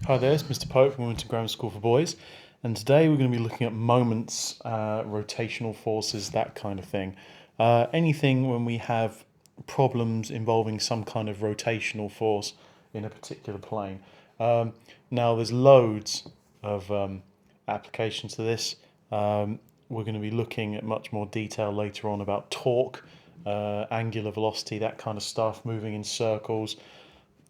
Hi there, it's Mr. Pope from Winter Grammar School for Boys, and today we're going to be looking at moments, rotational forces, that kind of thing. Anything when we have problems involving some kind of rotational force in a particular plane. Now, there's loads of applications to this. We're going to be looking at much more detail later on about torque, angular velocity, that kind of stuff, moving in circles,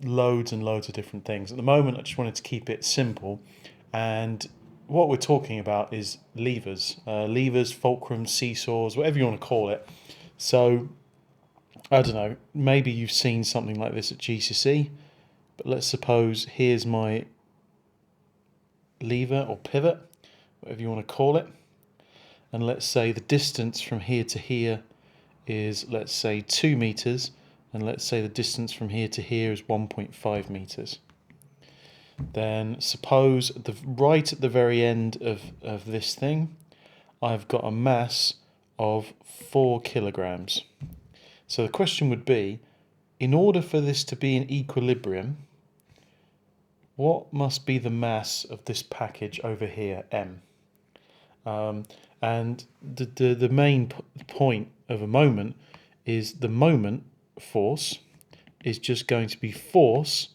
loads and loads of different things. At the moment, I just wanted to keep it simple, and what we're talking about is levers, fulcrums, seesaws, whatever you want to call it. So, I don't know, maybe you've seen something like this at GCSE, but let's suppose here's my lever or pivot, whatever you want to call it, and let's say the distance from here to here is, let's say, 2 meters, and let's say the distance from here to here is 1.5 meters. Then suppose right at the very end of this thing, I've got a mass of 4 kilograms. So the question would be, in order for this to be in equilibrium, what must be the mass of this package over here, M? And the main point of a moment is the moment force is just going to be force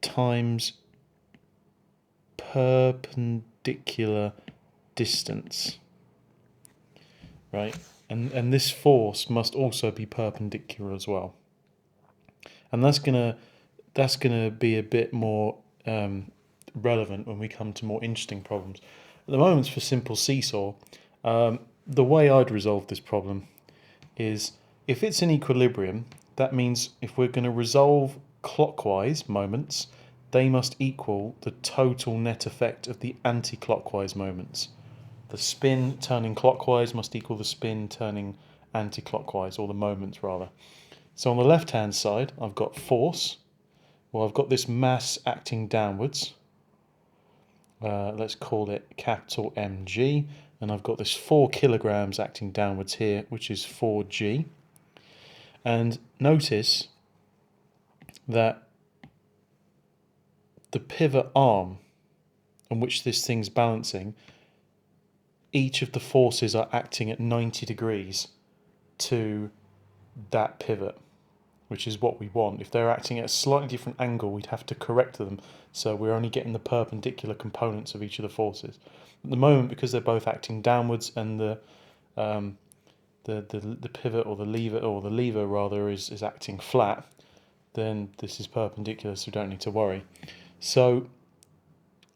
times perpendicular distance, right? And this force must also be perpendicular as well. And that's gonna be a bit more relevant when we come to more interesting problems. At the moment, for simple seesaw, the way I'd resolve this problem is, if it's in equilibrium, that means if we're going to resolve clockwise moments, they must equal the total net effect of the anti-clockwise moments. The spin turning clockwise must equal the spin turning anti-clockwise, or the moments rather. So on the left hand side, I've got force. Well, I've got this mass acting downwards. Let's call it capital mg, and I've got this 4 kilograms acting downwards here, which is 4g. And notice that the pivot arm on which this thing's balancing, each of the forces are acting at 90 degrees to that pivot, which is what we want. If they're acting at a slightly different angle, we'd have to correct them, so we're only getting the perpendicular components of each of the forces. At the moment, because they're both acting downwards and the pivot or the lever rather is acting flat, then this is perpendicular, so we don't need to worry. So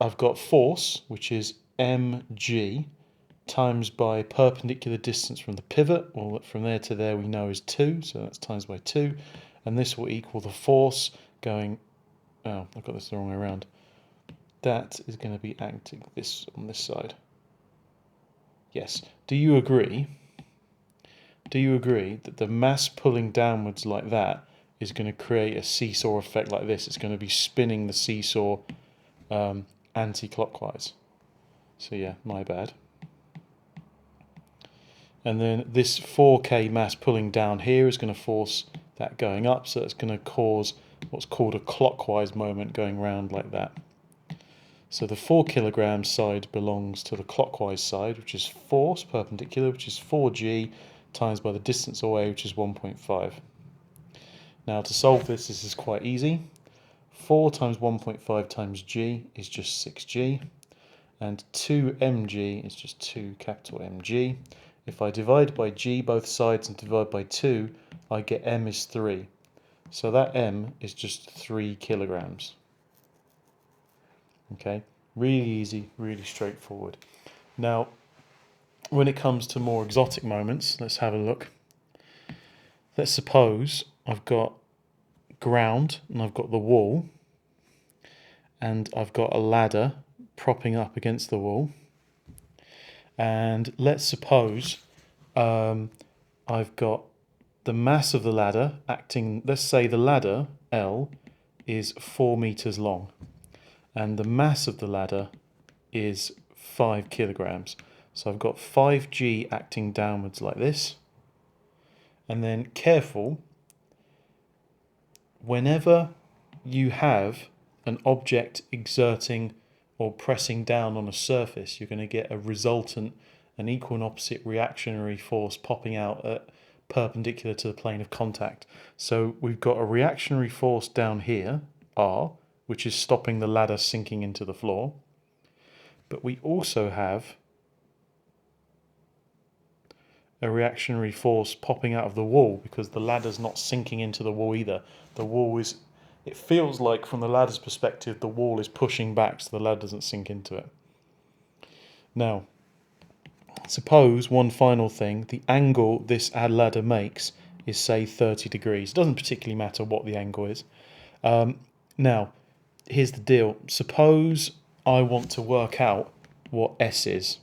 I've got force, which is mg, times by perpendicular distance from the pivot, or from there to there we know is 2, so that's times by 2, and this will equal the force going, oh, I've got this the wrong way around, that is going to be acting this on this side. Yes. Do you agree that the mass pulling downwards like that is going to create a seesaw effect like this? It's going to be spinning the seesaw anti-clockwise. So yeah, my bad. And then this 4K mass pulling down here is going to force that going up, so it's going to cause what's called a clockwise moment going round like that. So the 4 kilograms side belongs to the clockwise side, which is force perpendicular, which is 4g, times by the distance away, which is 1.5. Now to solve this, this is quite easy. 4 times 1.5 times g is just 6g, and 2mg is just 2 capital Mg. If I divide by g both sides and divide by 2, I get m is 3. So that m is just 3 kilograms. Okay, really easy, really straightforward. Now, when it comes to more exotic moments, let's have a look. Let's suppose I've got ground and I've got the wall, and I've got a ladder propping up against the wall. And let's suppose I've got the mass of the ladder acting, let's say the ladder, L, is 4 meters long, and the mass of the ladder is 5 kilograms. So I've got 5g acting downwards like this, and then careful, whenever you have an object exerting or pressing down on a surface, you're going to get a resultant, an equal and opposite reactionary force popping out at perpendicular to the plane of contact. So we've got a reactionary force down here, R, which is stopping the ladder sinking into the floor. But we also have a reactionary force popping out of the wall because the ladder's not sinking into the wall either. The wall is, it feels like from the ladder's perspective, the wall is pushing back so the ladder doesn't sink into it. Now, suppose one final thing, the angle this ladder makes is say 30 degrees. It doesn't particularly matter what the angle is. Now, here's the deal. Suppose I want to work out what S is.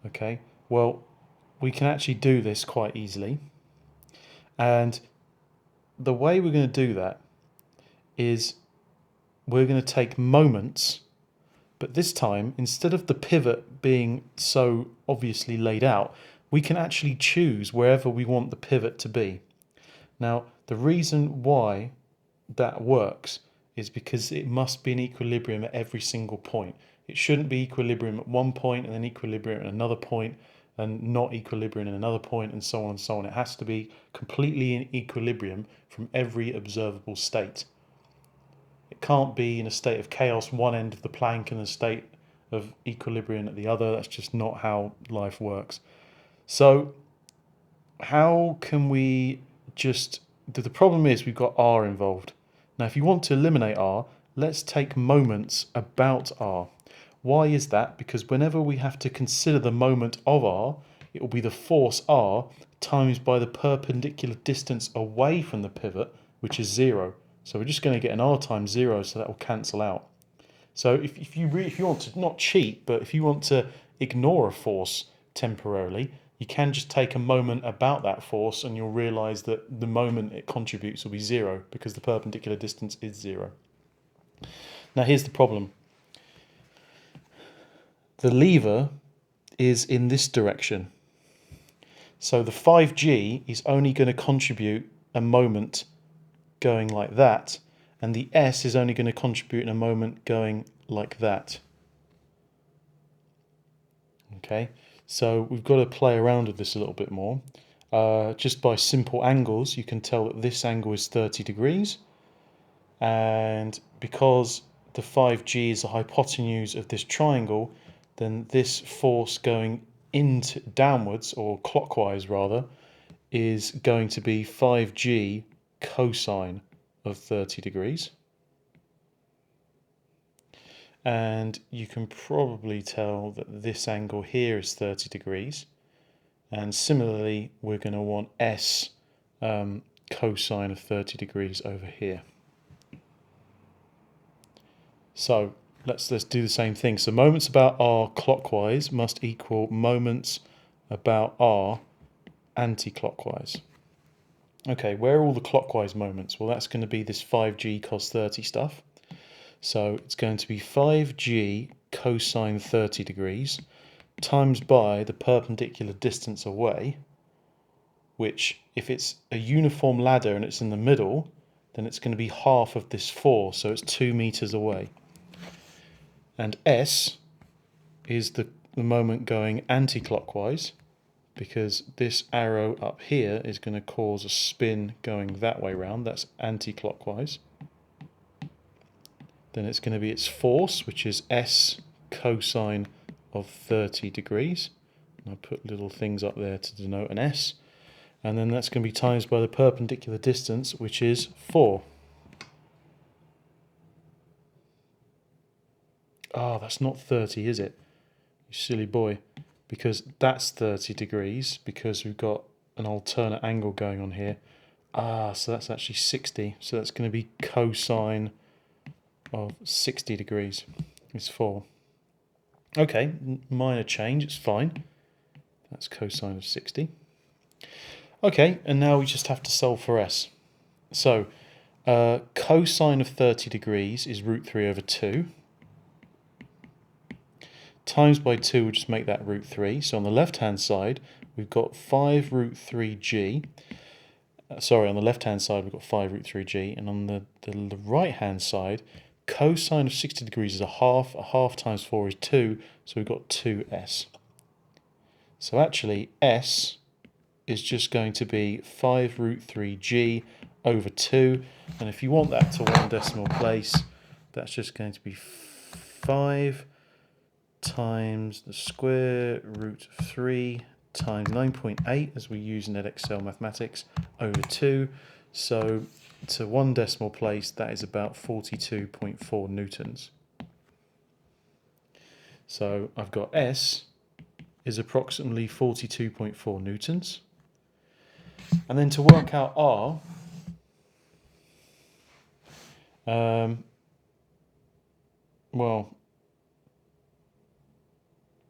Okay, well, we can actually do this quite easily. And the way we're going to do that is we're going to take moments, but this time, instead of the pivot being so obviously laid out, we can actually choose wherever we want the pivot to be. Now, the reason why that works is because it must be in equilibrium at every single point. It shouldn't be equilibrium at one point and then equilibrium at another point and not equilibrium at another point and so on and so on. It has to be completely in equilibrium from every observable state. It can't be in a state of chaos one end of the plank and a state of equilibrium at the other. That's just not how life works. So how can we just... The problem is we've got R involved. Now if you want to eliminate R, let's take moments about R. Why is that? Because whenever we have to consider the moment of R, it will be the force R times by the perpendicular distance away from the pivot, which is 0. So we're just going to get an R times 0, so that will cancel out. So if you want to not cheat, but if you want to ignore a force temporarily, you can just take a moment about that force and you'll realise that the moment it contributes will be 0 because the perpendicular distance is 0. Now here's the problem. The lever is in this direction. So the 5G is only going to contribute a moment going like that, and the S is only going to contribute in a moment going like that. Okay, so we've got to play around with this a little bit more. Just by simple angles, you can tell that this angle is 30 degrees, and because the 5G is the hypotenuse of this triangle, then this force going into downwards, or clockwise rather, is going to be 5G cosine of 30 degrees. And you can probably tell that this angle here is 30 degrees. And similarly, we're going to want S cosine of 30 degrees over here. So let's do the same thing. So moments about R clockwise must equal moments about R anti-clockwise. Okay, where are all the clockwise moments? Well, that's going to be this 5G cos 30 stuff. So it's going to be 5G cosine 30 degrees times by the perpendicular distance away, which if it's a uniform ladder and it's in the middle, then it's going to be half of this 4, so it's 2 meters away. And S is the moment going anti-clockwise, because this arrow up here is going to cause a spin going that way round. That's anti-clockwise. Then it's going to be its force, which is S cosine of 30 degrees. And I put little things up there to denote an S. And then that's going to be times by the perpendicular distance, which is 4. Oh, that's not 30, is it? You silly boy. Because that's 30 degrees, because we've got an alternate angle going on here. So that's actually 60. So that's going to be cosine of 60 degrees is 4. Okay, minor change, it's fine. That's cosine of 60. Okay, and now we just have to solve for S. So cosine of 30 degrees is root 3 over 2. Times by 2 will just make that root 3. So on the left hand side, we've got 5 root 3g. sorry, on the left-hand side, we've got 5 root 3g, and on the right-hand side, cosine of 60 degrees is a half times 4 is 2, so we've got 2s. So actually, s is just going to be 5 root 3g over 2, and if you want that to one decimal place, that's just going to be 5 times the square root of 3 times 9.8, as we use in Excel mathematics, over 2. So to one decimal place, that is about 42.4 newtons. So I've got S is approximately 42.4 newtons. And then to work out R, well,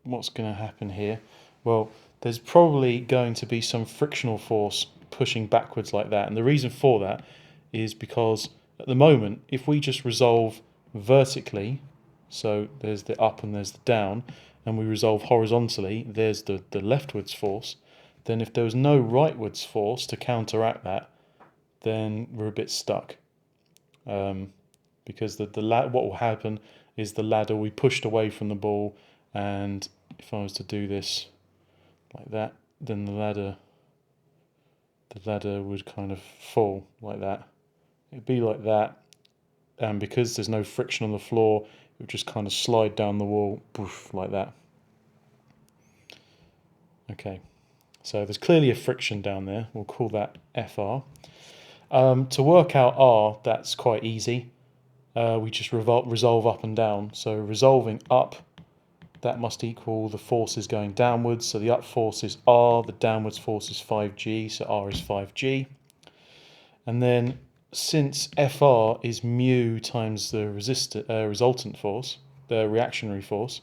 what's going to happen here? Well, there's probably going to be some frictional force pushing backwards like that. And the reason for that is because at the moment, if we just resolve vertically, so there's the up and there's the down, and we resolve horizontally, there's the leftwards force, then if there was no rightwards force to counteract that, then we're a bit stuck. Because what will happen is the ladder will be pushed away from the ball, and if I was to do this like that, then the ladder would kind of fall like that. It'd be like that, and because there's no friction on the floor, it would just kind of slide down the wall, poof, like that. Okay, so there's clearly a friction down there. We'll call that FR. To work out R, that's quite easy. We just resolve up and down. So resolving up, that must equal the forces going downwards. So the up force is R, the downwards force is 5G, so R is 5G. And then since FR is mu times the resultant force, the reactionary force,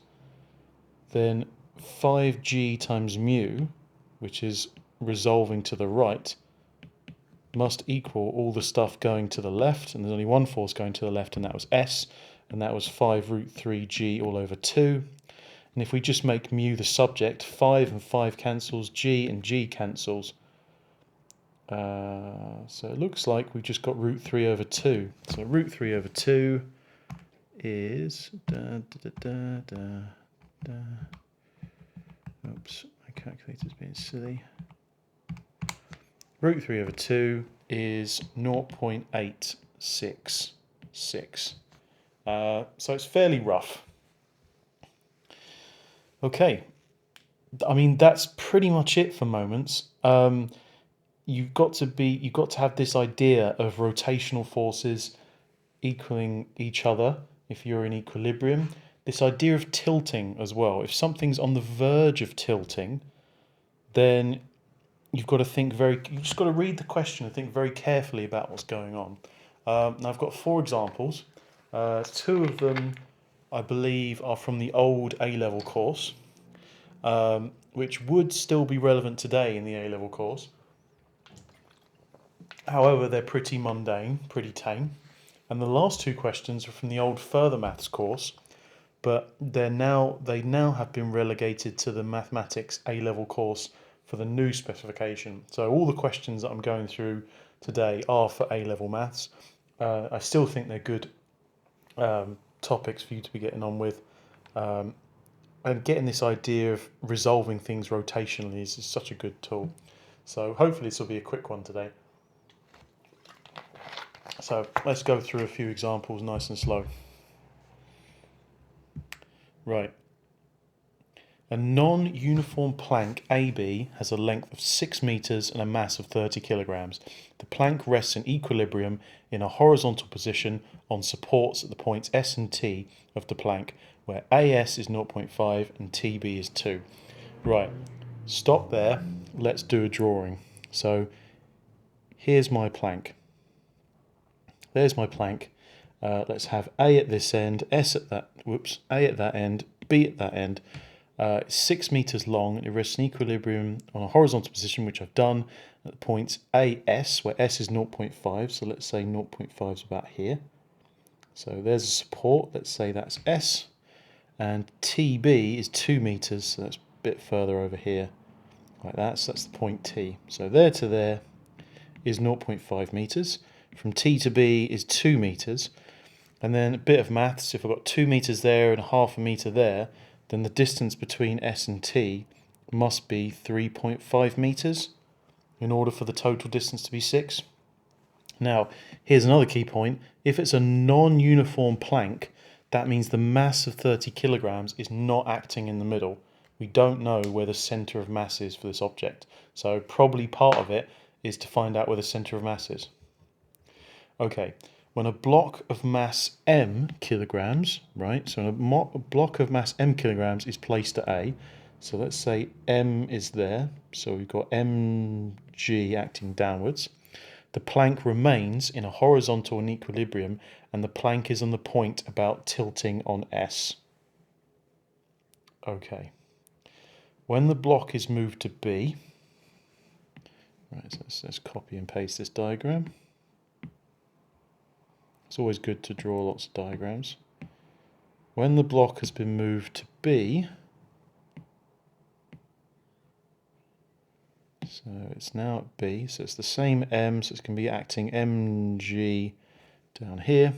then 5G times mu, which is resolving to the right, must equal all the stuff going to the left, and there's only one force going to the left, and that was S, and that was 5 root 3g all over 2. And if we just make mu the subject, 5 and 5 cancels, g and g cancels. So it looks like we've just got root 3 over 2. So root 3 over 2 is... Oops, my calculator's being silly. Root 3 over 2 is 0.866. So it's fairly rough. Okay, I mean that's pretty much it for moments. You've got to have this idea of rotational forces equaling each other if you're in equilibrium. This idea of tilting as well. If something's on the verge of tilting, then you've got to think you just got to read the question and think very carefully about what's going on. Now I've got 4 examples. 2 of them, I believe, are from the old A-level course, which would still be relevant today in the A-level course. However, they're pretty mundane, pretty tame. And the last 2 questions are from the old Further Maths course, but they now have been relegated to the Mathematics A-level course for the new specification. So all the questions that I'm going through today are for A-level maths. I still think they're good topics for you to be getting on with. And getting this idea of resolving things rotationally is such a good tool. So hopefully this will be a quick one today. So let's go through a few examples nice and slow. Right. A non-uniform plank AB has a length of 6 meters and a mass of 30 kilograms. The plank rests in equilibrium in a horizontal position on supports at the points S and T of the plank, where AS is 0.5 and TB is 2. Right, stop there. Let's do a drawing. So here's my plank. There's my plank. Let's have A at this end, A at that end, B at that end. It's 6 meters long. It rests in equilibrium on a horizontal position, which I've done at the points AS, where S is 0.5. So let's say 0.5 is about here. So there's a support. Let's say that's S. And TB is 2 meters. So that's a bit further over here, like that. So that's the point T. So there to there is 0.5 meters. From T to B is 2 meters. And then a bit of maths, if I've got 2 meters there and half a meter there, then the distance between S and T must be 3.5 meters in order for the total distance to be 6. Now, here's another key point. If it's a non-uniform plank, that means the mass of 30 kilograms is not acting in the middle. We don't know where the center of mass is for this object. So probably part of it is to find out where the center of mass is. Okay, when a block of mass m kilograms, right? So when a block of mass m kilograms is placed at A, so let's say m is there, so we've got mg acting downwards. The plank remains in a horizontal and equilibrium, and the plank is on the point about tilting on S. Okay. When the block is moved to B, right, so let's copy and paste this diagram. It's always good to draw lots of diagrams. When the block has been moved to B, so it's now at B, so it's the same M, so it's going to be acting mg down here.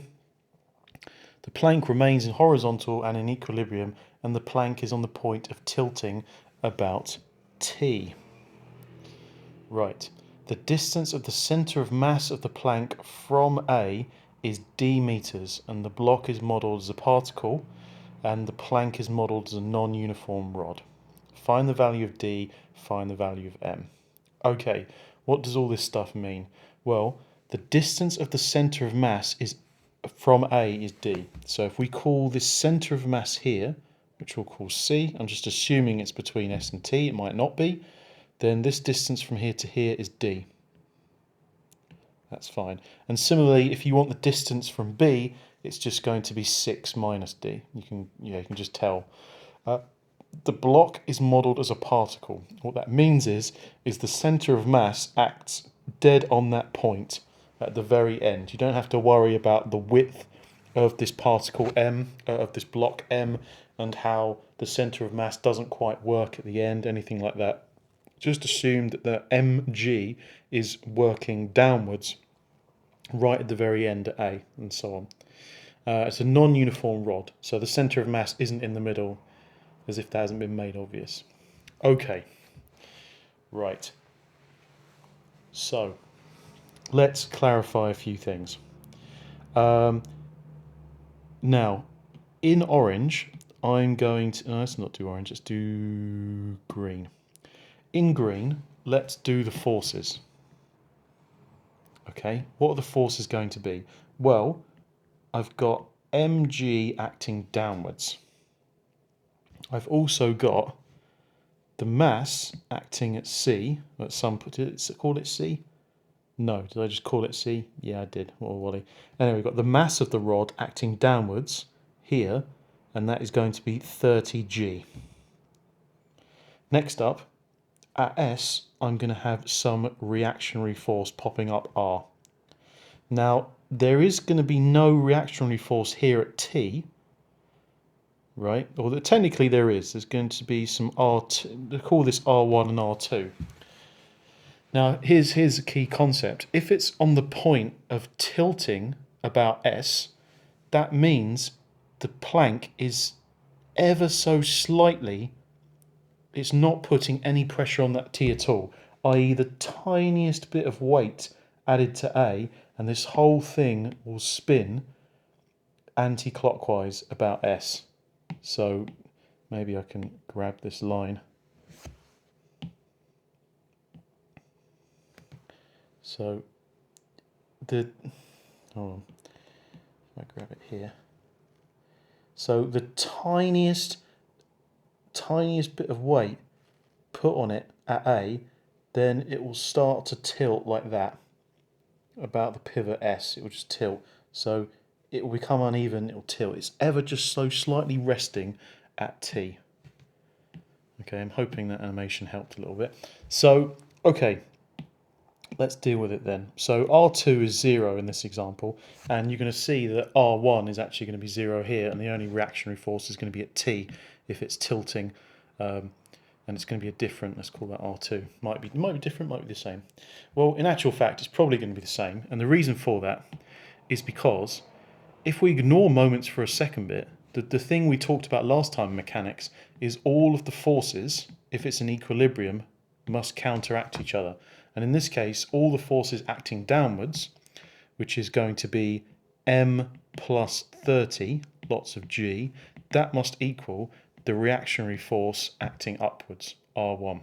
The plank remains in horizontal and in equilibrium, and the plank is on the point of tilting about T. Right, the distance of the centre of mass of the plank from A is d meters, and the block is modelled as a particle, and the plank is modelled as a non-uniform rod. Find the value of d, find the value of m. Okay, what does all this stuff mean? Well, the distance of the centre of mass is from A is d. So if we call this centre of mass here, which we'll call C, I'm just assuming it's between S and T, it might not be, then this distance from here to here is d. That's fine. And similarly, if you want the distance from B, it's just going to be 6 minus d. You can just tell. The block is modelled as a particle. What that means is the centre of mass acts dead on that point at the very end. You don't have to worry about the width of this particle M, of this block M, and how the centre of mass doesn't quite work at the end, anything like that. Just assume that the mg is working downwards right at the very end at A, and so on. It's a non-uniform rod, so the centre of mass isn't in the middle, as if that hasn't been made obvious. Okay, right. So, let's clarify a few things. Now, in orange, I'm going to... No, let's not do orange, let's do green. In green, let's do the forces. Okay, what are the forces going to be? Well, I've got mg acting downwards. I've also got the mass acting at C. At some point, did it call it C? No, did I just call it C? Yeah, I did. What a wally. Anyway, we've got the mass of the rod acting downwards here, and that is going to be 30g. Next up, at S, I'm going to have some reactionary force popping up R. Now, there is going to be no reactionary force here at T, right? Or technically there is. There's going to be some R2. They call this R1 and R2. Now, here's a key concept. If it's on the point of tilting about S, that means the plank is ever so slightly, it's not putting any pressure on that T at all, i.e. the tiniest bit of weight added to A, and this whole thing will spin anti-clockwise about S. So maybe I can grab this line. So hold on, if I grab it here. So the tiniest bit of weight put on it at A, then it will start to tilt like that about the pivot S. It will just tilt. So it will become uneven, it will tilt. It's ever just so slightly resting at T. Okay, I'm hoping that animation helped a little bit. So, okay, let's deal with it then. So R2 is 0 in this example, and you're going to see that R1 is actually going to be 0 here, and the only reactionary force is going to be at T if it's tilting and it's going to be a different, let's call that R2. Might be different, might be the same. Well, in actual fact, it's probably going to be the same, and the reason for that is because if we ignore moments for a second bit, the thing we talked about last time in mechanics is all of the forces, if it's an equilibrium, must counteract each other. And in this case, all the forces acting downwards, which is going to be m plus 30, lots of g, that must equal the reactionary force acting upwards, R1.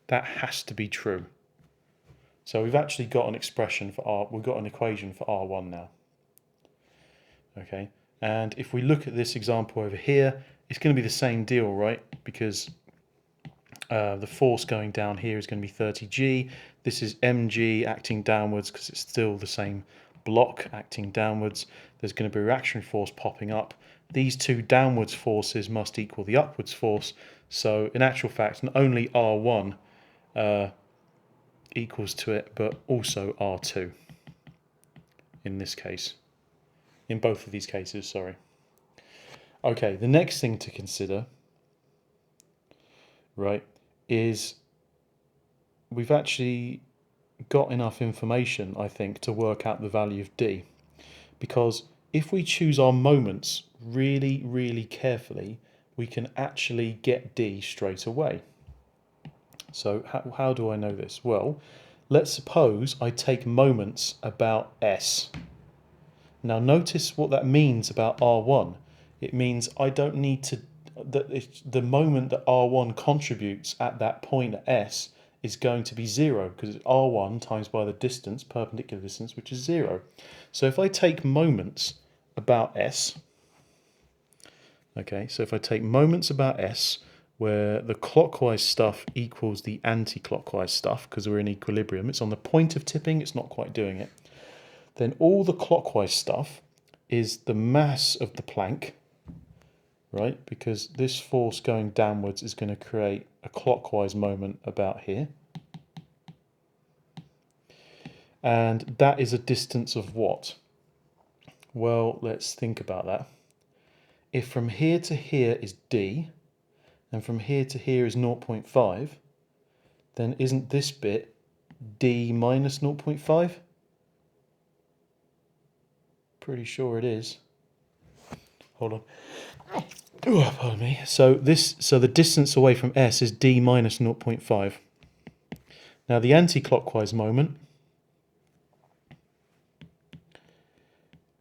That has to be true. So we've actually got an expression for R, we've got an equation for R1 now. Okay, and if we look at this example over here, it's going to be the same deal, right? Because the force going down here is going to be 30g. This is mg acting downwards because it's still the same block acting downwards. There's going to be a reactionary force popping up. These two downwards forces must equal the upwards force. So in actual fact, not only R1 equals to it, but also R2 in this case. In both of these cases, sorry. Okay, the next thing to consider, right, is we've actually got enough information, I think, to work out the value of D. Because if we choose our moments really, really carefully, we can actually get D straight away. So how do I know this? Well, let's suppose I take moments about S. Now notice what that means about R1. It means I don't need to, the moment that R1 contributes at that point at S is going to be 0 because it's R1 times by the distance, perpendicular distance, which is 0. So if I take moments about S, okay, so if I take moments about S where the clockwise stuff equals the anti-clockwise stuff because we're in equilibrium, it's on the point of tipping, it's not quite doing it, then all the clockwise stuff is the mass of the plank, right? Because this force going downwards is going to create a clockwise moment about here. And that is a distance of what? Well, let's think about that. If from here to here is D, and from here to here is 0.5, then isn't this bit D minus 0.5? Pretty sure it is. Hold on. Oh, pardon me. So the distance away from S is D minus 0.5. Now the anti-clockwise moment.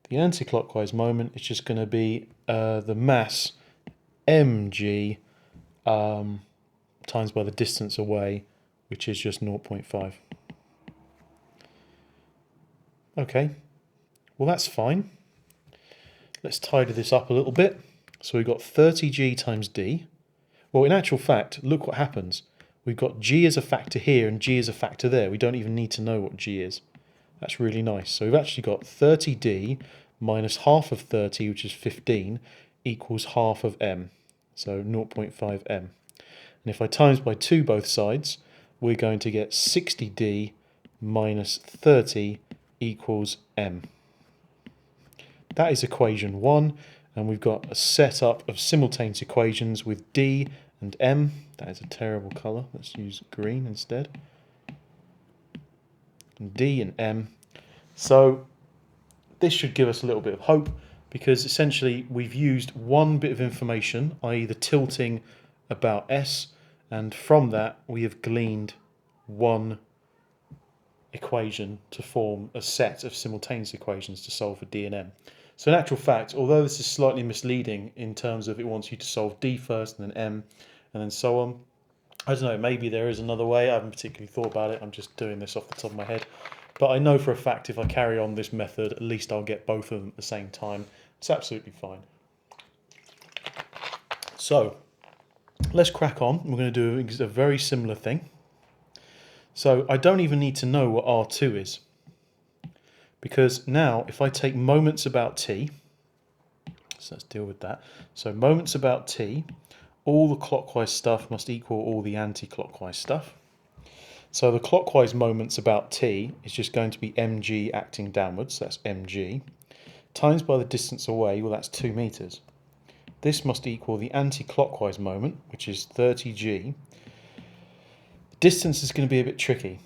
The anti-clockwise moment is just going to be the mass mg times by the distance away, which is just 0.5. Okay, well that's fine. Let's tidy this up a little bit. So we've got 30g times d. Well, in actual fact, look what happens. We've got g as a factor here and g as a factor there. We don't even need to know what g is. That's really nice. So we've actually got 30d minus half of 30, which is 15, equals half of m. So 0.5m. And if I times by 2 both sides, we're going to get 60d minus 30 equals m. That is equation 1, and we've got a setup of simultaneous equations with d and m. That is a terrible colour. Let's use green instead. And d and m. So this should give us a little bit of hope, because essentially we've used one bit of information, i.e. the tilting about S, and from that we have gleaned one equation to form a set of simultaneous equations to solve for D and M. So in actual fact, although this is slightly misleading in terms of it wants you to solve D first and then M and then so on, I don't know, maybe there is another way. I haven't particularly thought about it. I'm just doing this off the top of my head. But I know for a fact if I carry on this method, at least I'll get both of them at the same time. It's absolutely fine. So let's crack on. We're going to do a very similar thing. So I don't even need to know what R2 is, because now if I take moments about t, so let's deal with that. So moments about t, all the clockwise stuff must equal all the anti-clockwise stuff. So the clockwise moments about t is just going to be mg acting downwards, that's mg, times by the distance away, well that's 2 meters. this must equal the anti-clockwise moment, which is 30g. The distance is going to be a bit tricky.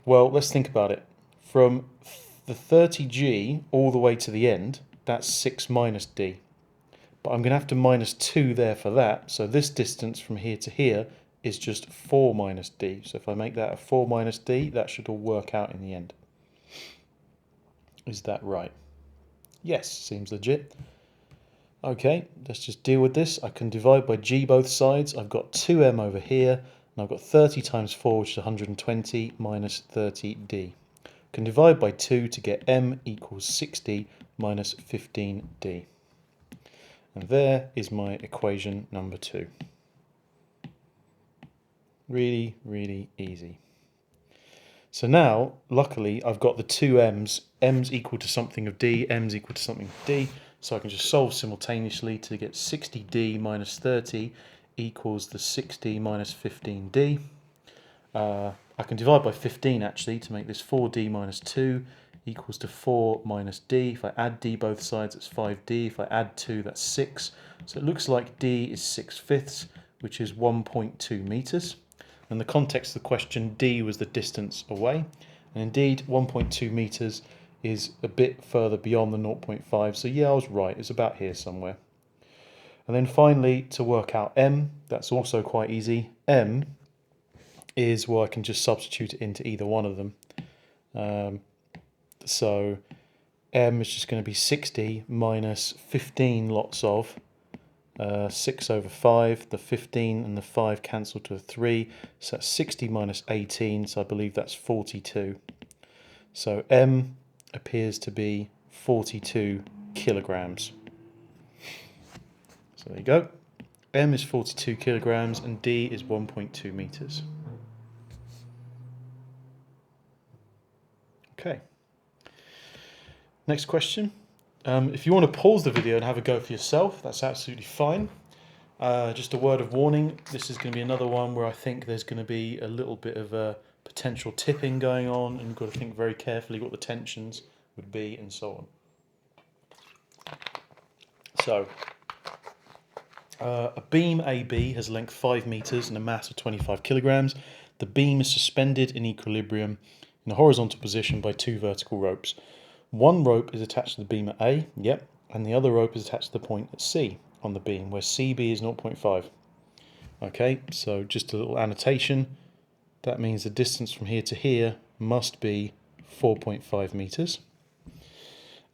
Well, let's think about it. From the 30g all the way to the end, that's 6 minus d. But I'm going to have to minus 2 there for that, so this distance from here to here is just 4 minus d. So if I make that a 4 minus d, that should all work out in the end. Is that right? Yes, seems legit. Okay, let's just deal with this. I can divide by g both sides. I've got 2m over here, and I've got 30 times 4, which is 120, minus 30d. I can divide by 2 to get m equals 60 minus 15d. And there is my equation number 2. Really, really easy. So now, luckily, I've got the two m's. M's equal to something of d, m's equal to something of d. So I can just solve simultaneously to get 60d minus 30 equals the 60 minus 15d. I can divide by 15 actually to make this 4d minus 2 equals to 4 minus d. If I add d both sides, it's 5d. If I add 2, that's 6. So it looks like d is 6/5, which is 1.2 meters. In the context of the question, d was the distance away. And indeed, 1.2 meters is a bit further beyond the 0.5. So yeah, I was right. It's about here somewhere. And then finally, to work out m, that's also quite easy. M is, well, I can just substitute it into either one of them. So m is just going to be 60 minus 15 lots of 6 over 5. The 15 and the 5 cancel to a 3. So that's 60 minus 18. So I believe that's 42. So m appears to be 42 kilograms. So there you go. M is 42 kilograms and D is 1.2 meters. Okay. Next question. If you want to pause the video and have a go for yourself, that's absolutely fine. Just a word of warning, this is going to be another one where I think there's going to be a little bit of a potential tipping going on, and you've got to think very carefully what the tensions would be and so on. So, a beam AB has a length 5 meters and a mass of 25 kilograms. The beam is suspended in equilibrium in a horizontal position by 2 vertical ropes. One rope is attached to the beam at A, yep, and the other rope is attached to the point at C on the beam, where CB is 0.5. Okay, so just a little annotation. That means the distance from here to here must be 4.5 meters.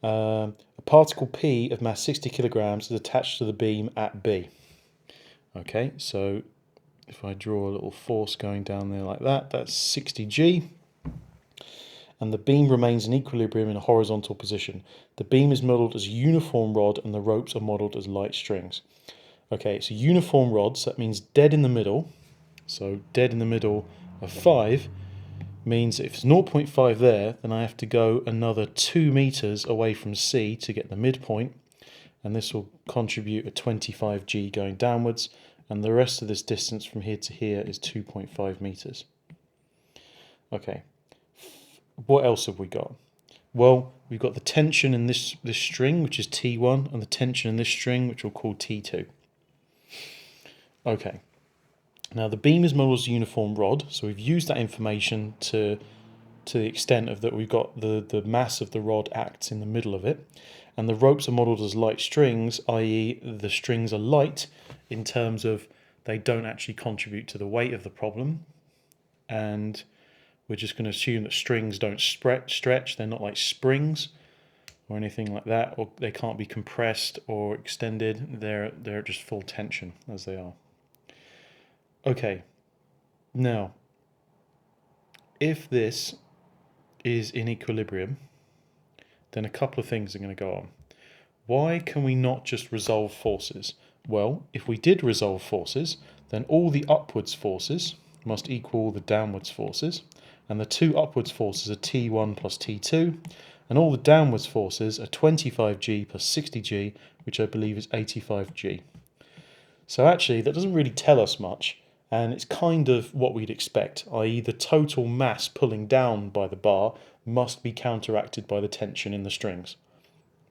A particle P of mass 60 kilograms is attached to the beam at B. Okay, so if I draw a little force going down there like that, that's 60G. And the beam remains in equilibrium in a horizontal position. The beam is modelled as a uniform rod and the ropes are modelled as light strings. Okay, it's a uniform rod, so that means dead in the middle. So dead in the middle of 5 means if it's 0.5 there, then I have to go another 2 meters away from C to get the midpoint. And this will contribute a 25G going downwards. And the rest of this distance from here to here is 2.5 meters. Okay. What else have we got? Well, we've got the tension in this string, which is T1, and the tension in this string, which we'll call T2. Okay. Now, the beam is modelled as a uniform rod, so we've used that information to the extent of that we've got the mass of the rod acts in the middle of it, and the ropes are modelled as light strings, i.e. the strings are light in terms of they don't actually contribute to the weight of the problem, and we're just going to assume that strings don't stretch. They're not like springs or anything like that, or they can't be compressed or extended. They're just full tension as they are. Okay, now, if this is in equilibrium, then a couple of things are going to go on. Why can we not just resolve forces? Well, if we did resolve forces, then all the upwards forces must equal the downwards forces, and the two upwards forces are T1 plus T2, and all the downwards forces are 25G plus 60G, which I believe is 85G. So actually, that doesn't really tell us much, and it's kind of what we'd expect, i.e. the total mass pulling down by the bar must be counteracted by the tension in the strings,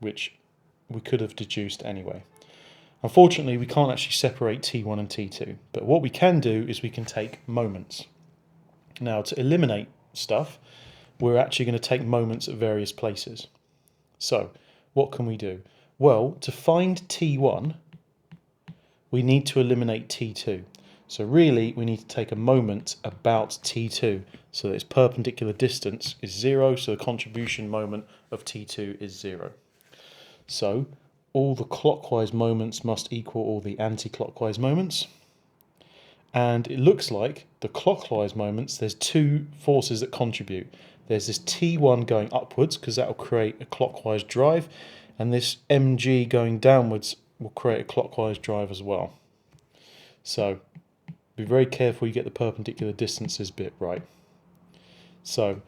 which we could have deduced anyway. Unfortunately, we can't actually separate T1 and T2, but what we can do is we can take moments. Now, to eliminate stuff, we're actually going to take moments at various places. So, what can we do? Well, to find T1, we need to eliminate T2. So really, we need to take a moment about T2 so that its perpendicular distance is 0, so the contribution moment of T2 is 0. So all the clockwise moments must equal all the anti-clockwise moments. And it looks like the clockwise moments, there's two forces that contribute. There's this T1 going upwards, because that will create a clockwise drive, and this mg going downwards will create a clockwise drive as well. So be very careful you get the perpendicular distances bit right. So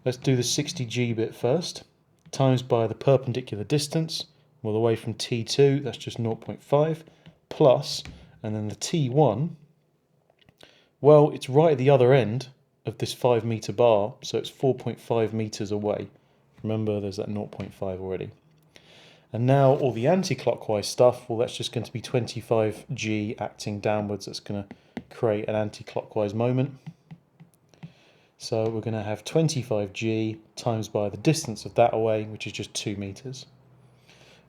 let's do the 60g bit first, times by the perpendicular distance, well away from T2, that's just 0.5, plus, and then the T1, well, it's right at the other end of this 5 meter bar, so it's 4.5 meters away. Remember, there's that 0.5 already. And now all the anti-clockwise stuff, well, that's just going to be 25g acting downwards. That's going to create an anti-clockwise moment. So we're going to have 25g times by the distance of that away, which is just 2 meters.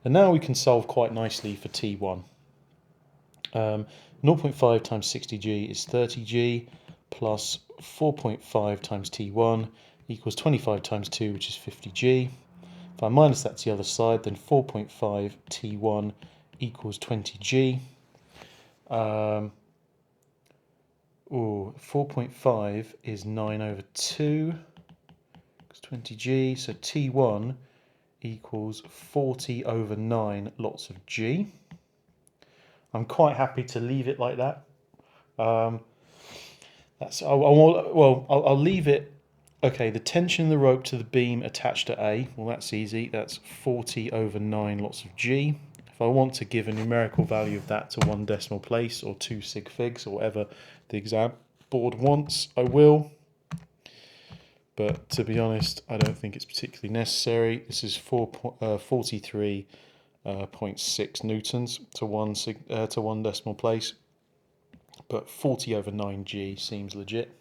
And now we can solve quite nicely for T1. 0.5 times 60g is 30g, plus 4.5 times T1 equals 25 times 2, which is 50g. If I minus that to the other side, then 4.5 T1 equals 20g. 4.5 is 9 over 2, it's 20g, so T1 equals 40 over 9 lots of g. I'm quite happy to leave it like that. I'll leave it. Okay, the tension in the rope to the beam attached to A, well that's easy, that's 40 over 9 lots of g. If I want to give a numerical value of that to 1 decimal place or 2 sig figs or whatever the exam board wants, I will. But to be honest, I don't think it's particularly necessary. This is 43.6 newtons to 1 decimal place, but 40 over 9g seems legit.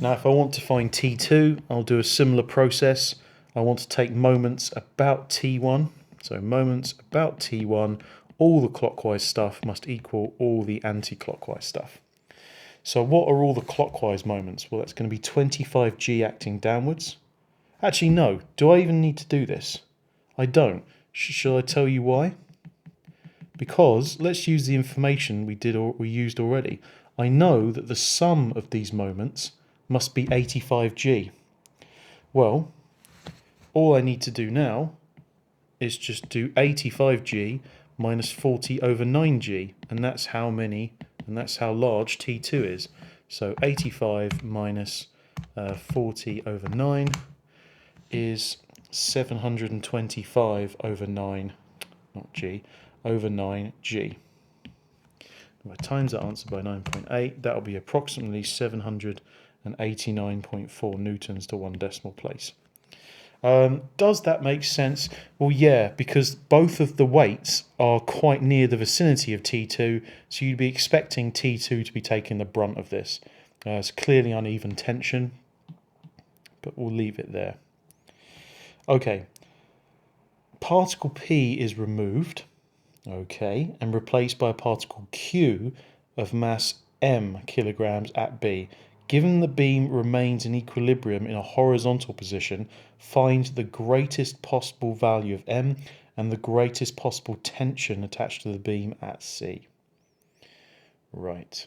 Now if I want to find T2, I'll do a similar process. I want to take moments about T1. So moments about T1, all the clockwise stuff must equal all the anti-clockwise stuff. So what are all the clockwise moments? Well, that's going to be 25g acting downwards. Actually, no. Do I even need to do this? I don't. Shall I tell you why? Because let's use the information we used already. I know that the sum of these moments must be 85g. Well, all I need to do now is just do 85g minus 40 over 9g, and that's how many, and that's how large T2 is. So 85 minus 40 over 9 is 725 over 9, not g, over 9g. If I times that answer by 9.8, that'll be approximately 789.4 newtons to 1 decimal place. Does that make sense? Well, yeah, because both of the weights are quite near the vicinity of T2, so you'd be expecting T2 to be taking the brunt of this. It's clearly uneven tension, but we'll leave it there. Okay, particle P is removed, okay, and replaced by a particle Q of mass m kilograms at B. Given the beam remains in equilibrium in a horizontal position, find the greatest possible value of m and the greatest possible tension attached to the beam at C. Right.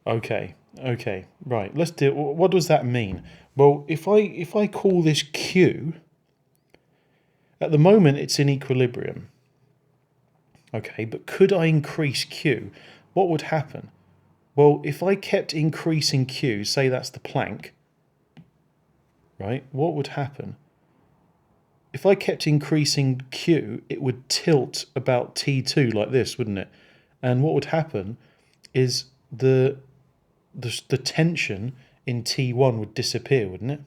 Okay, right. Let's do. What does that mean? Well, if I call this Q, at the moment it's in equilibrium. Okay, but could I increase Q? What would happen? Well, if I kept increasing Q, say that's the plank, right, what would happen? If I kept increasing Q, it would tilt about T2 like this, wouldn't it? And what would happen is the tension in T1 would disappear, wouldn't it?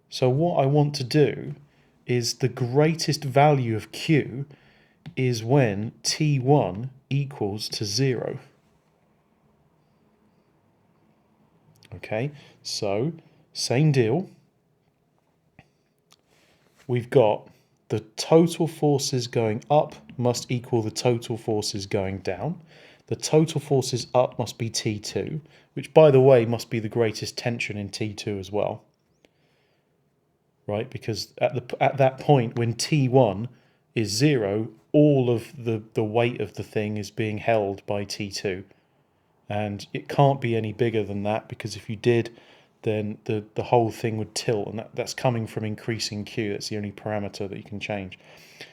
So what I want to do is the greatest value of Q is when T1 equals to 0. Okay, so same deal. We've got the total forces going up must equal the total forces going down. The total forces up must be T2, which by the way must be the greatest tension in T2 as well. Right, because at that point when T1 is 0, all of the weight of the thing is being held by T2. And it can't be any bigger than that, because if you did, then the whole thing would tilt, and that's coming from increasing Q. That's the only parameter that you can change.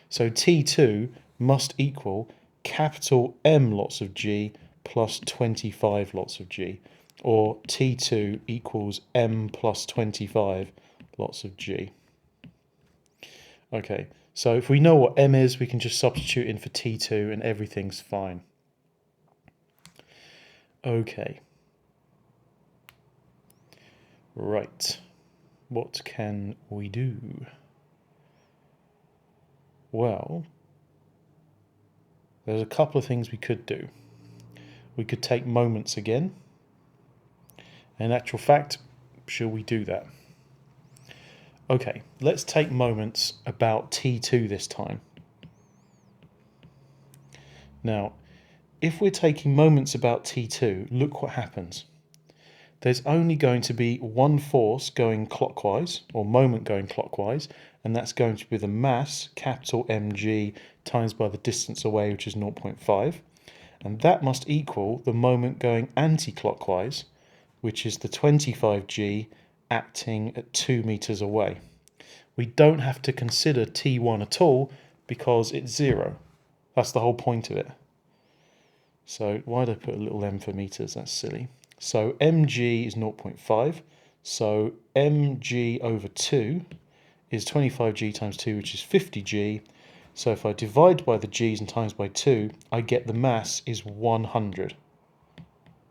So T2 must equal capital M lots of G plus 25 lots of G, or T2 equals M plus 25 lots of G. Okay, so if we know what M is, we can just substitute in for T2 and everything's fine. Okay. Right. What can we do? Well, there's a couple of things we could do. We could take moments again. In actual fact, shall we do that? Okay, let's take moments about T2 this time. Now, if we're taking moments about T2, look what happens. There's only going to be one force going clockwise, or moment going clockwise, and that's going to be the mass, capital mg, times by the distance away, which is 0.5. And that must equal the moment going anti-clockwise, which is the 25g acting at 2 meters away. We don't have to consider T1 at all because it's 0. That's the whole point of it. So why did I put a little m for meters? That's silly. So mg is 0.5. So mg over 2 is 25g times 2, which is 50g. So if I divide by the g's and times by 2, I get the mass is 100.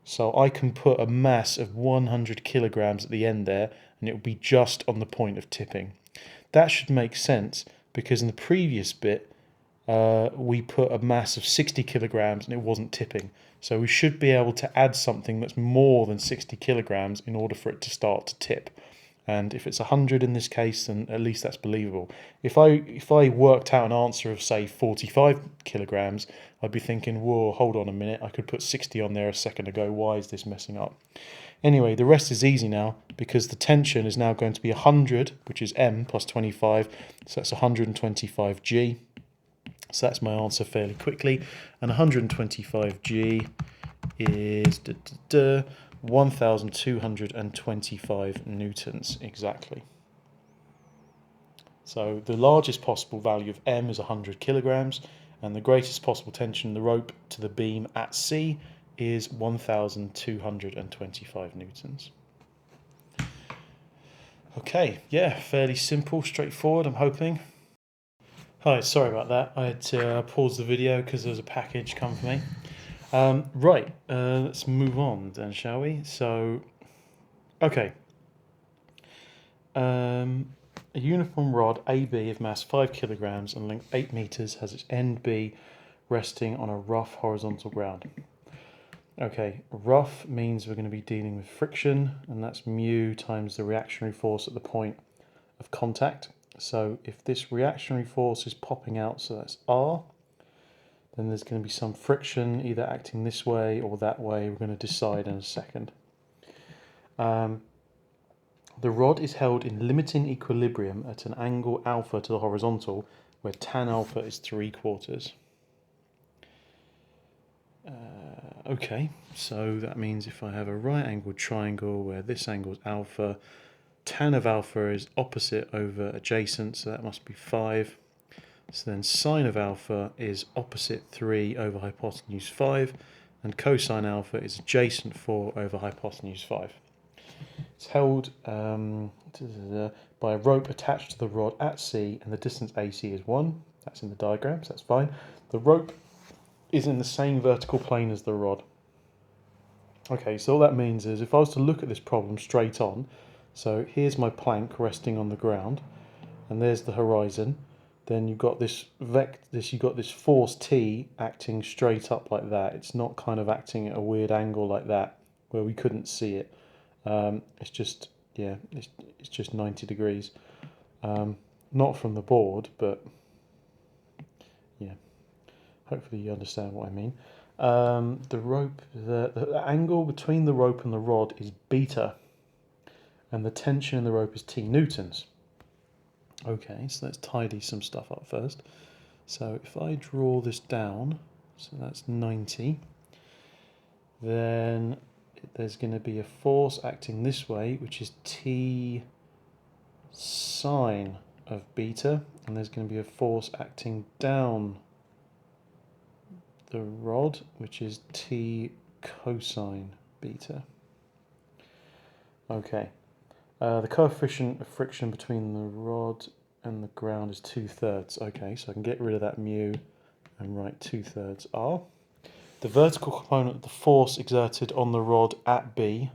So I can put a mass of 100 kilograms at the end there, and it will be just on the point of tipping. That should make sense, because in the previous bit, we put a mass of 60 kilograms and it wasn't tipping. So we should be able to add something that's more than 60 kilograms in order for it to start to tip. And if it's 100 in this case, then at least that's believable. If I worked out an answer of, say, 45 kilograms, I'd be thinking, whoa, hold on a minute, I could put 60 on there a second ago, why is this messing up? Anyway, the rest is easy now, because the tension is now going to be 100, which is M plus 25, so that's 125 G. So that's my answer fairly quickly. And 125 G is 1,225 newtons exactly. So the largest possible value of M is 100 kilograms, and the greatest possible tension in the rope to the beam at C is 1,225 newtons. Okay, yeah, fairly simple, straightforward, I'm hoping. Hi, sorry about that. I had to pause the video because there was a package come for me. Right, let's move on then, shall we? So, okay. A uniform rod AB of mass 5 kilograms and length 8 meters has its end B resting on a rough horizontal ground. Okay, rough means we're going to be dealing with friction, and that's mu times the reactionary force at the point of contact. So if this reactionary force is popping out, so that's R, then there's going to be some friction either acting this way or that way. We're going to decide in a second. The rod is held in limiting equilibrium at an angle alpha to the horizontal, where tan alpha is 3/4. Okay, so that means if I have a right angled triangle where this angle is alpha, tan of alpha is opposite over adjacent, so that must be 5. So then sine of alpha is opposite 3 over hypotenuse 5, and cosine alpha is adjacent 4 over hypotenuse 5. It's held by a rope attached to the rod at C, and the distance AC is 1. That's in the diagram, so that's fine. The rope is in the same vertical plane as the rod. Okay, so all that means is if I was to look at this problem straight on, so here's my plank resting on the ground, and there's the horizon. then you've got this you've got this force T acting straight up like that. It's not kind of acting at a weird angle like that where we couldn't see it. It's just, yeah, it's just 90 degrees. Not from the board, but yeah, hopefully you understand what I mean. The rope, the angle between the rope and the rod is beta, and the tension in the rope is T newtons. Okay, so let's tidy some stuff up first. So if I draw this down, so that's 90, then there's going to be a force acting this way, which is T sine of beta, and there's going to be a force acting down the rod, which is T cosine beta. Okay, the coefficient of friction between the rod and the ground is 2/3. Okay, so I can get rid of that mu and write 2/3 R. The vertical component of the force exerted on the rod at B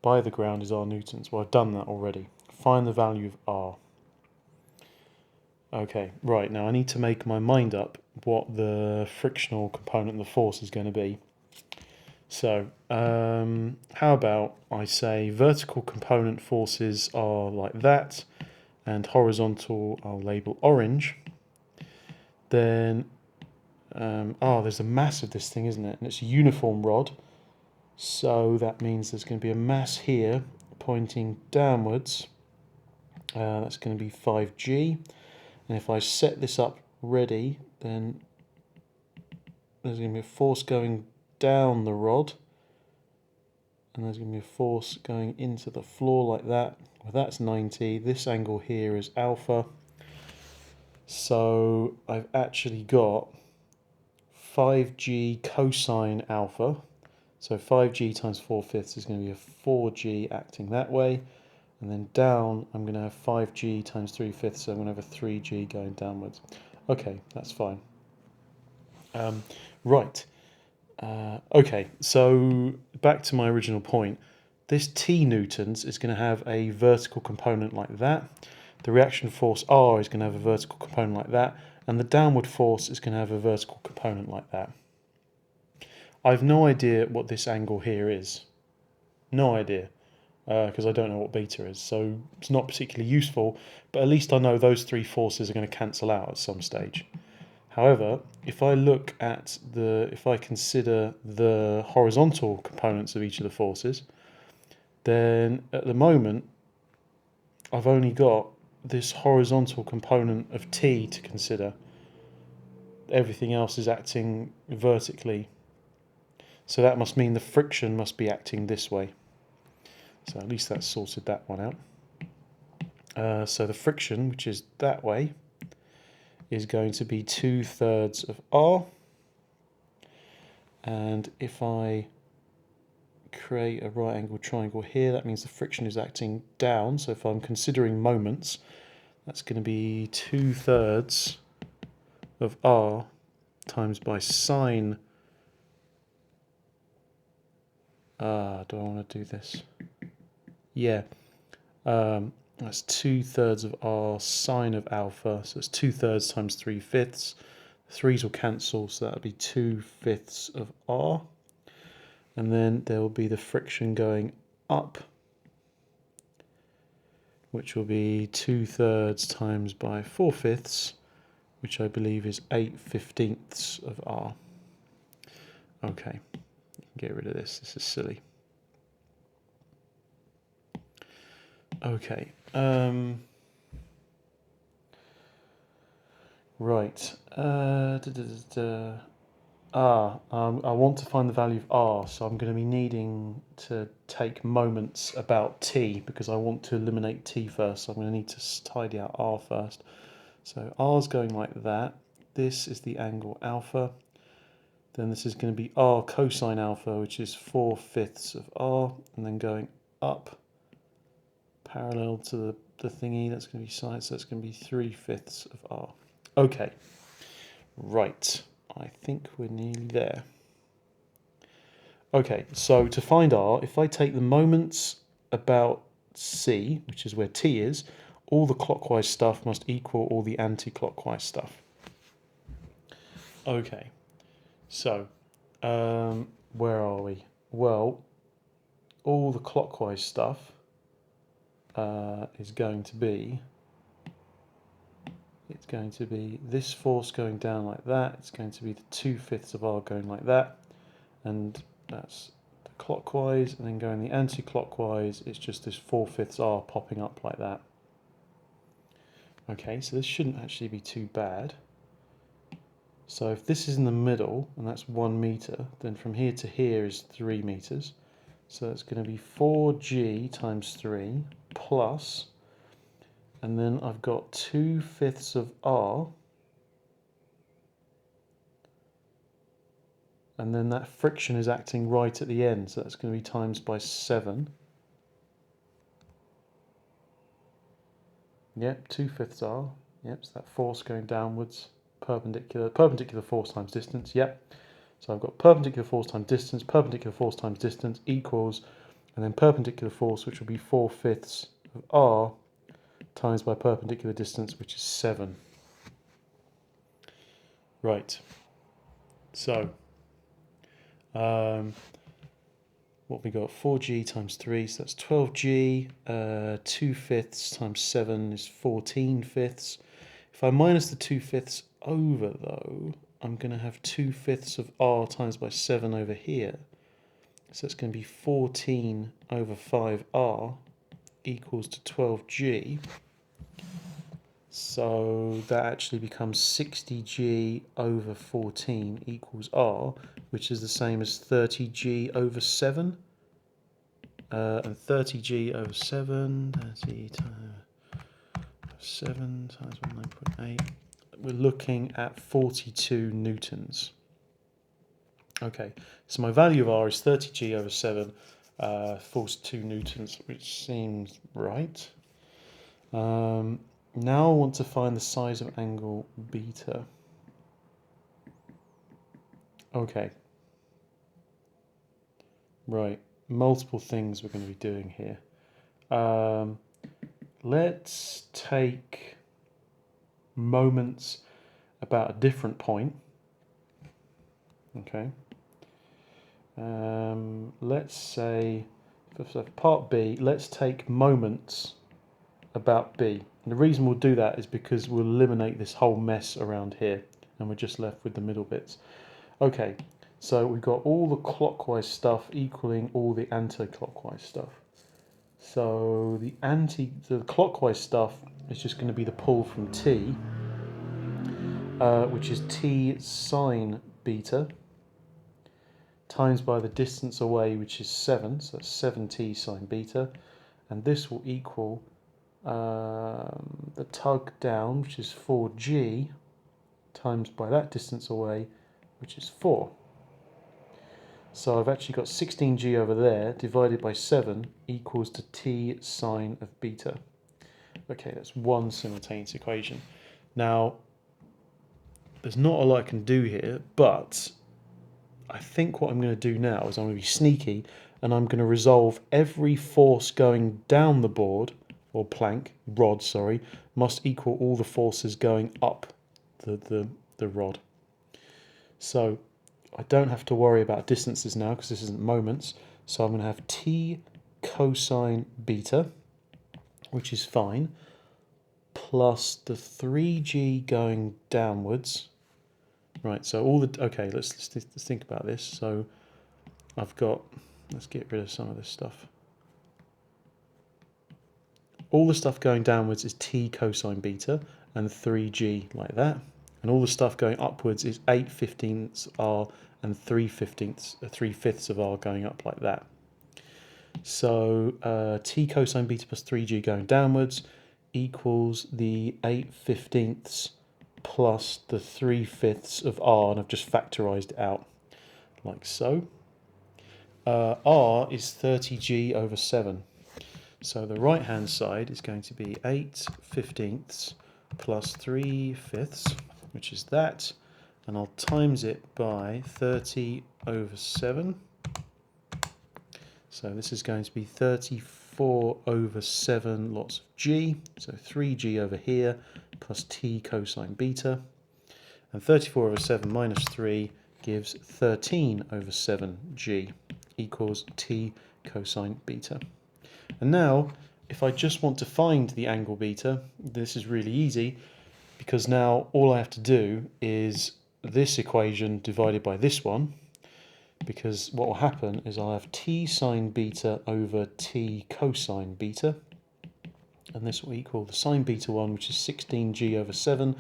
by the ground is R newtons. Well, I've done that already. Find the value of R. Okay, right, now I need to make my mind up what the frictional component of the force is going to be. So, how about I say vertical component forces are like that, and horizontal I'll label orange. Then, there's a mass of this thing, isn't it? And it's a uniform rod. So that means there's going to be a mass here pointing downwards. That's going to be 5G. And if I set this up ready, then there's going to be a force going down the rod. And there's going to be a force going into the floor like that. Well, that's 90. This angle here is alpha. So I've actually got 5G cosine alpha. So 5G times 4/5 is going to be a 4G acting that way. And then down, I'm going to have 5G times 3/5, so I'm going to have a 3G going downwards. Okay, that's fine. Right. Okay, so back to my original point. This T newtons is going to have a vertical component like that. The reaction force R is going to have a vertical component like that. And the downward force is going to have a vertical component like that. I've no idea what this angle here is. No idea. Because I don't know what beta is, so it's not particularly useful, but at least I know those three forces are going to cancel out at some stage. However, if I consider the horizontal components of each of the forces, then at the moment I've only got this horizontal component of T to consider. Everything else is acting vertically, so that must mean the friction must be acting this way. So at least that's sorted that one out. So the friction, which is that way, is going to be 2/3 of R. And if I create a right angle triangle here, that means the friction is acting down. So if I'm considering moments, that's going to be 2/3 of R times by sine. Do I want to do this? Yeah. That's 2/3 of R sine of alpha, so it's 2/3 times 3/5. Threes will cancel, so that'll be 2/5 of R. And then there will be the friction going up, which will be 2/3 times by 4/5, which I believe is 8/15 of R. Okay, get rid of this. This is silly. Okay. Right. I want to find the value of R, so I'm going to be needing to take moments about T because I want to eliminate T first. So I'm going to need to tidy out R first. So R is going like that. This is the angle alpha. Then this is going to be R cosine alpha, which is 4/5 of R, and then going up parallel to the thingy. That's going to be sine, so that's going to be 3/5 of R. Okay, right. I think we're nearly there. Okay, so to find R, if I take the moments about C, which is where T is, all the clockwise stuff must equal all the anti-clockwise stuff. Okay, so where are we? Well, all the clockwise stuff is going to be, it's going to be this force going down like that, it's going to be the 2/5 of R going like that, and that's the clockwise, and then going the anti-clockwise, it's just this 4/5 R popping up like that. Okay, so this shouldn't actually be too bad. So if this is in the middle, and that's 1 meter, then from here to here is 3 meters. So it's going to be 4G times 3 plus, and then I've got 2/5 of R, and then that friction is acting right at the end, so that's going to be times by 7. Yep, 2/5 R. Yep, so that force going downwards, perpendicular force times distance. Yep. So I've got perpendicular force times distance equals, and then perpendicular force, which will be 4/5 of R times by perpendicular distance, which is 7. Right. So what we got? 4G times 3, so that's 12G. 2/5 times 7 is 14/5. If I minus the 2/5 over, though, I'm going to have 2/5 of R times by 7 over here. So it's going to be 14 over 5R equals to 12G. So that actually becomes 60G over 14 equals R, which is the same as 30G over 7. And 30G over 7, 30 times 7 times 9.8. We're looking at 42 newtons. Okay, so my value of R is 30G over 7, 42 newtons, which seems right. Now I want to find the size of angle beta. Okay. Right, multiple things we're going to be doing here. Let's take moments about a different point. Okay. Let's say, for part B, let's take moments about B. And the reason we'll do that is because we'll eliminate this whole mess around here, and we're just left with the middle bits. Okay, so we've got all the clockwise stuff equaling all the anti-clockwise stuff. So the clockwise stuff is just going to be the pull from T, which is T sine beta, times by the distance away, which is 7, so that's 7T sine beta, and this will equal the tug down, which is 4G, times by that distance away, which is 4. So I've actually got 16G over there divided by 7 equals to T sine of beta. Okay, that's one simultaneous equation. Now, there's not a lot I can do here, but I think what I'm going to do now is I'm going to be sneaky, and I'm going to resolve every force going down the board, or rod, must equal all the forces going up the rod. So I don't have to worry about distances now because this isn't moments. So I'm going to have T cosine beta, which is fine, plus the 3G going downwards. Right, so okay, let's think about this. So I've got, let's get rid of some of this stuff. All the stuff going downwards is T cosine beta and 3G like that. And all the stuff going upwards is 8/15 R and 3/5 of R going up like that. So T cosine beta plus 3G going downwards equals the 8/15 plus the 3/5 of R, and I've just factorised it out like so. R is 30G over 7. So the right hand side is going to be 8/15 plus 3/5, which is that, and I'll times it by 30 over 7. So this is going to be 34 34 over 7 lots of g, so 3g over here, plus t cosine beta. And 34 over 7 minus 3 gives 13 over 7g equals t cosine beta. And now, if I just want to find the angle beta, this is really easy, because now all I have to do is this equation divided by this one, because what will happen is I'll have t sine beta over t cosine beta, and this will equal the sine beta one, which is 16g over 7,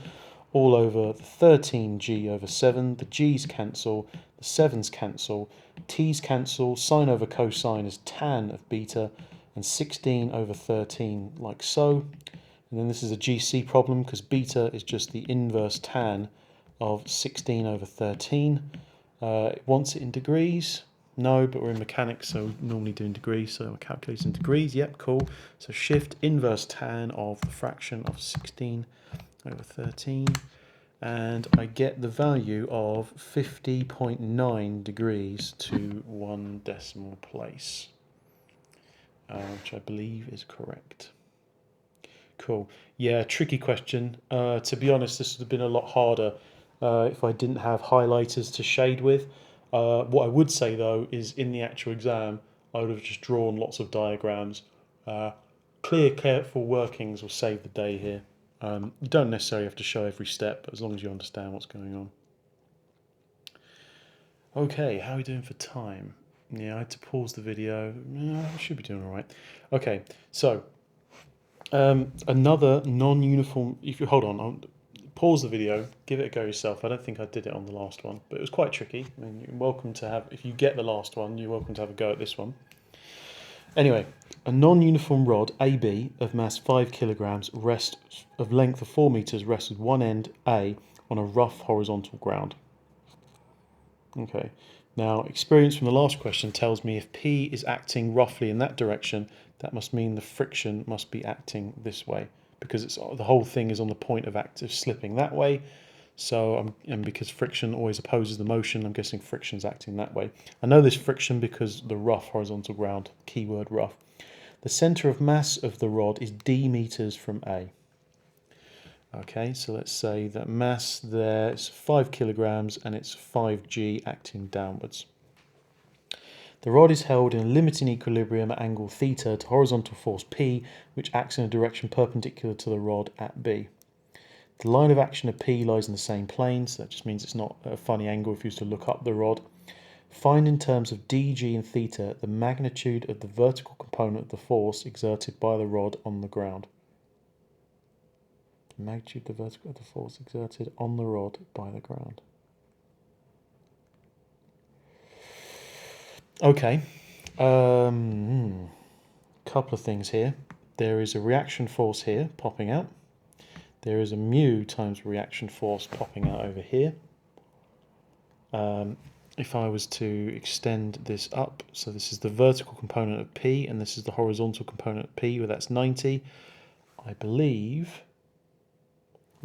all over the 13g over 7. The g's cancel, the 7's cancel, t's cancel, sine over cosine is tan of beta, and 16 over 13 like so. And then this is a GC problem because beta is just the inverse tan of 16 over 13. It wants it in degrees. No, but we're in mechanics, so we normally do in degrees, so I'll calculate in degrees. Yep, cool. So shift inverse tan of the fraction of 16 over 13, and I get the value of 50.9 degrees to 1 decimal place, which I believe is correct. Cool. Yeah, tricky question. To be honest, this would have been a lot harder if I didn't have highlighters to shade with. What I would say though is in the actual exam, I would have just drawn lots of diagrams. Clear, careful workings will save the day here. You don't necessarily have to show every step, but as long as you understand what's going on. Okay, how are we doing for time? Yeah, I had to pause the video. I should be doing all right. Okay, so another non-uniform. If you hold on, I'll pause the video, give it a go yourself. I don't think I did it on the last one, but it was quite tricky. I mean, you're welcome to have. If you get the last one, you're welcome to have a go at this one. Anyway, a non-uniform rod AB of mass 5 kilograms rests of length of 4 meters rests with one end A on a rough horizontal ground. Okay. Now, experience from the last question tells me if P is acting roughly in that direction, that must mean the friction must be acting this way, because the whole thing is on the point of active slipping that way. So, and because friction always opposes the motion, I'm guessing friction is acting that way. I know this friction because the rough horizontal ground, keyword rough. The center of mass of the rod is d meters from A. Okay, so let's say that mass there is 5 kilograms and it's 5g acting downwards. The rod is held in a limiting equilibrium at angle theta to horizontal force P, which acts in a direction perpendicular to the rod at B. The line of action of P lies in the same plane, so that just means it's not a funny angle if you used to look up the rod. Find in terms of dg and theta the magnitude of the vertical component of the force exerted by the rod on the ground. The magnitude of the force exerted on the rod by the ground. Okay, couple of things here. There is a reaction force here popping out. There is a mu times reaction force popping out over here. If I was to extend this up, so this is the vertical component of P and this is the horizontal component of P, where that's 90. I believe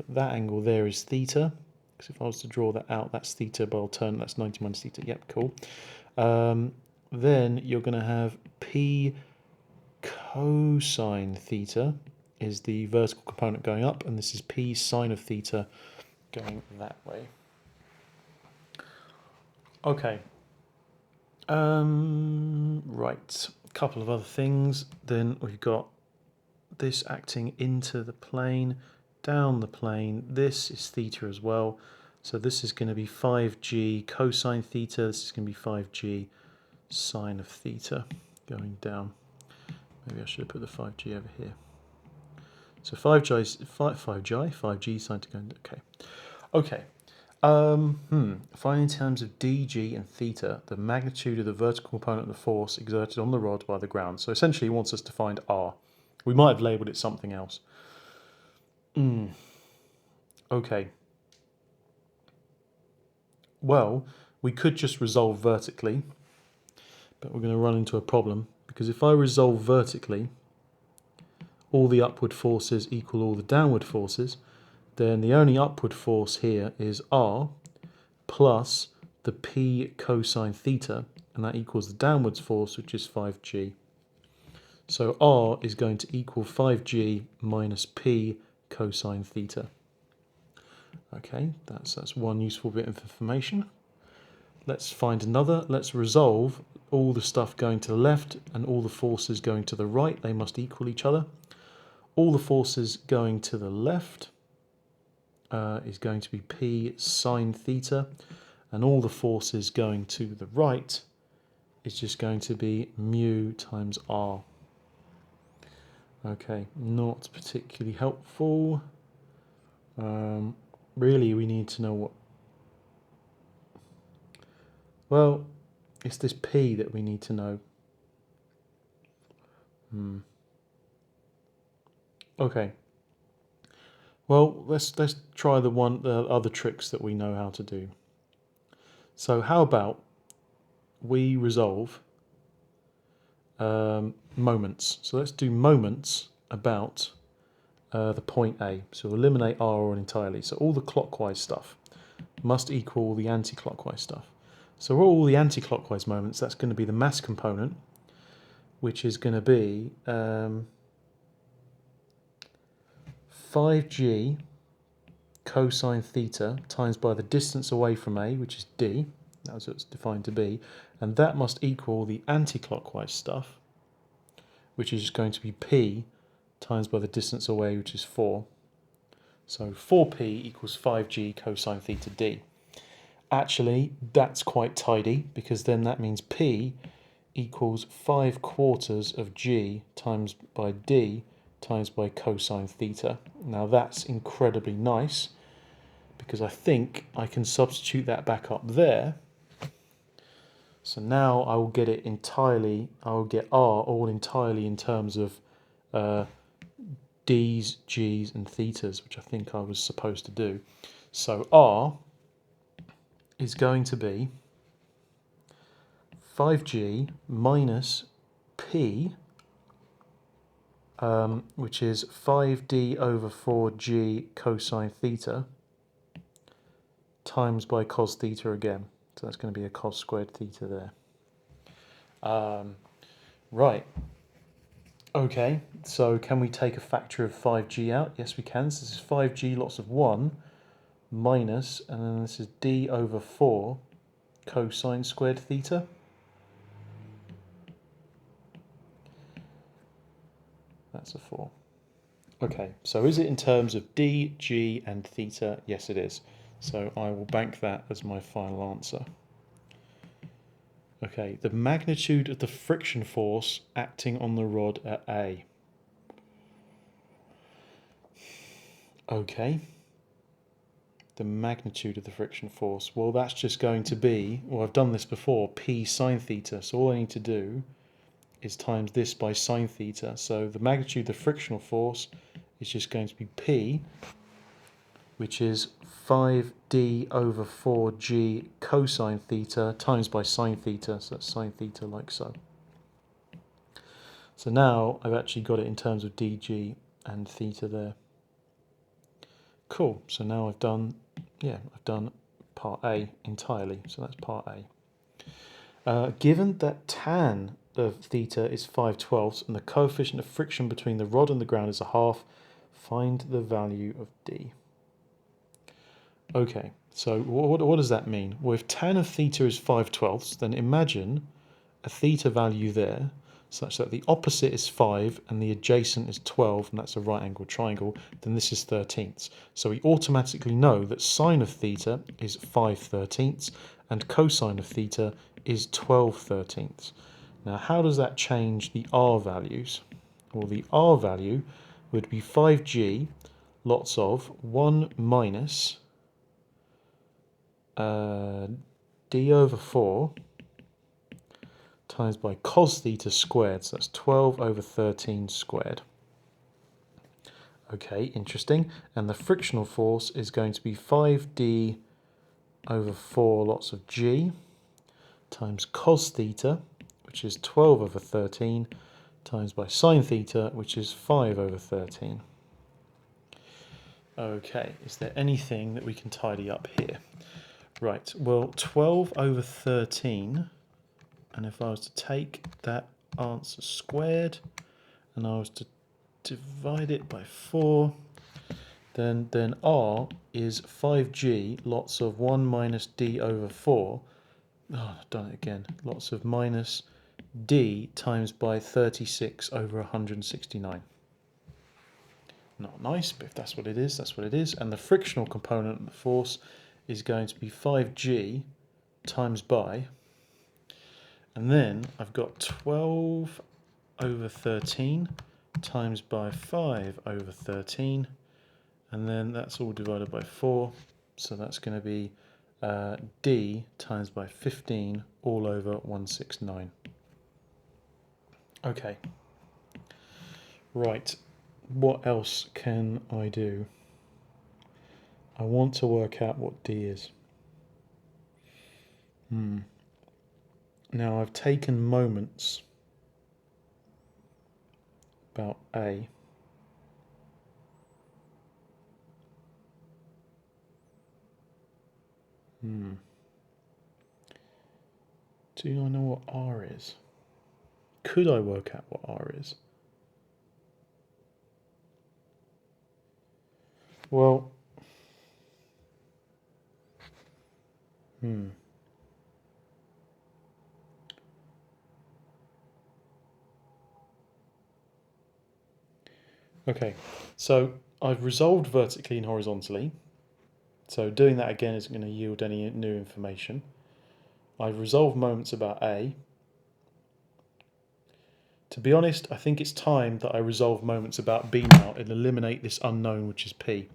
that angle there is theta, because if I was to draw that out, that's theta, but I'll turn, that's 90 minus theta. Yep, cool. Then you're going to have P cosine theta is the vertical component going up, and this is P sine of theta going that way. Okay. Right. A couple of other things. Then we've got this acting into the plane, down the plane. This is theta as well. So this is going to be 5g cosine theta. This is going to be 5g sine of theta going down. Maybe I should have put the 5g over here. So 5g sine to go. Okay. Find in terms of dg and theta the magnitude of the vertical component of the force exerted on the rod by the ground. So essentially he wants us to find r. We might have labelled it something else. Okay. Well, we could just resolve vertically, but we're going to run into a problem, because if I resolve vertically, all the upward forces equal all the downward forces, then the only upward force here is r plus the p cosine theta, and that equals the downwards force, which is 5g. So r is going to equal 5g minus p cosine theta. Okay, that's one useful bit of information. Let's find another. Let's resolve all the stuff going to the left and all the forces going to the right. They must equal each other. All the forces going to the left is going to be p sine theta, and all the forces going to the right is just going to be mu times r. Okay, not particularly helpful. Really, we need to know what... Well, it's this p that we need to know. Okay. Well, let's try the other tricks that we know how to do. So how about we resolve moments. So let's do moments about the point A. So eliminate R entirely. So all the clockwise stuff must equal the anti-clockwise stuff. So all the anti-clockwise moments, that's going to be the mass component, which is going to be 5g cosine theta times by the distance away from A, which is d. That's what it's defined to be. And that must equal the anti-clockwise stuff, which is going to be p times by the distance away, which is 4. So 4p equals 5g cosine theta d. Actually, that's quite tidy, because then that means p equals 5/4 of g times by d times by cosine theta. Now that's incredibly nice, because I think I can substitute that back up there. So now I will get it entirely, I will get r all entirely in terms of d's, g's and thetas, which I think I was supposed to do. So r is going to be 5g minus p, which is 5d over 4g cosine theta, times by cos theta again. So that's going to be a cos squared theta there. Right. Okay, so can we take a factor of 5g out? Yes, we can. So this is 5g lots of 1 minus, and then this is d over 4 cosine squared theta. That's a 4. Okay, so is it in terms of d, g and theta? Yes, it is. So I will bank that as my final answer. Okay, the magnitude of the friction force acting on the rod at A. Okay, the magnitude of the friction force. Well, that's just going to be, well, I've done this before, p sine theta. So all I need to do is times this by sine theta. So the magnitude of the frictional force is just going to be p, which is 5d over 4g cosine theta times by sine theta. So that's sine theta like so. So now I've actually got it in terms of dg and theta there. Cool. So now I've done part A entirely. So that's part A. Given that tan of theta is 5/12 and the coefficient of friction between the rod and the ground is a half, find the value of D. Okay, so what does that mean? Well, if tan of theta is 5/12, then imagine a theta value there such that the opposite is 5 and the adjacent is 12, and that's a right angled triangle, then this is 13ths. So we automatically know that sine of theta is 5/13 and cosine of theta is 12/13. Now how does that change the r values? Well, the r value would be 5g lots of 1 minus d over 4 times by cos theta squared, so that's 12 over 13 squared. Okay, interesting. And the frictional force is going to be 5d over 4 lots of g times cos theta, which is 12 over 13, times by sine theta, which is 5 over 13. Okay, is there anything that we can tidy up here? Right, well, 12 over 13, and if I was to take that answer squared, and I was to divide it by 4, then R is 5G, lots of 1 minus D over 4. Oh, I've done it again. Lots of minus D times by 36 over 169. Not nice, but if that's what it is, that's what it is. And the frictional component of the force is going to be 5G times by, and then I've got 12 over 13 times by 5 over 13, and then that's all divided by 4, so that's going to be D times by 15 all over 169. Okay, right, what else can I do? I want to work out what D is. Now I've taken moments about A. Do I know what R is? Could I work out what R is? Well, Okay, so I've resolved vertically and horizontally. So doing that again isn't going to yield any new information. I've resolved moments about A. To be honest, I think it's time that I resolve moments about B now and eliminate this unknown, which is P.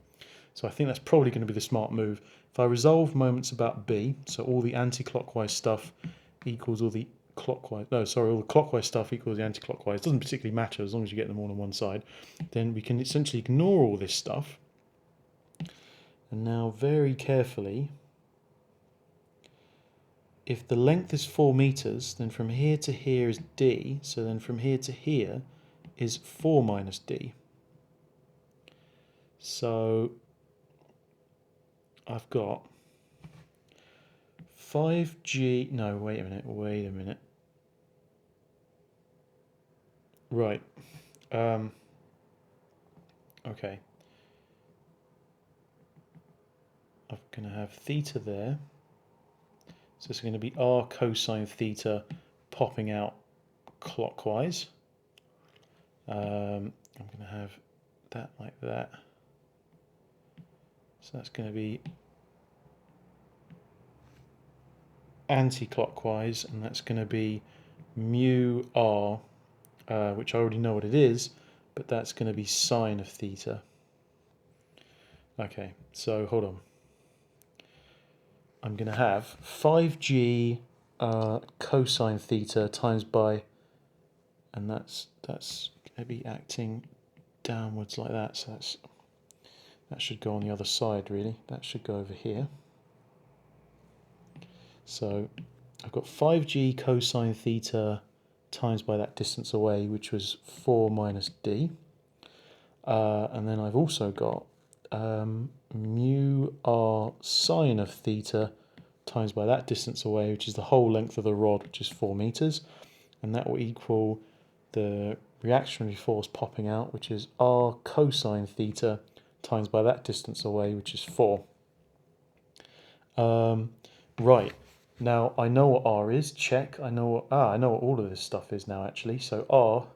So I think that's probably going to be the smart move. If I resolve moments about B, so all the anti-clockwise stuff equals all the clockwise, no, sorry, all the clockwise stuff equals the anti-clockwise. It doesn't particularly matter as long as you get them all on one side. Then we can essentially ignore all this stuff. And now very carefully, if the length is 4 meters, then from here to here is D, so then from here to here is 4 minus D. So I've got 5G, no, wait a minute. Right, okay. I'm going to have theta there. So it's going to be R cosine theta popping out clockwise. I'm going to have that like that. So that's going to be anti-clockwise, and that's going to be mu R, which I already know what it is, but that's going to be sine of theta. Okay, so hold on. I'm going to have 5G cosine theta times by, and that's going to be acting downwards like that, so that should go on the other side really. That should go over here. So I've got 5G cosine theta times by that distance away, which was 4 minus D. And then I've also got mu R sine of theta times by that distance away, which is the whole length of the rod, which is 4 meters. And that will equal the reactionary force popping out, which is R cosine theta times by that distance away, which is 4. Right, now I know what R is, check. I know what all of this stuff is now actually. So R,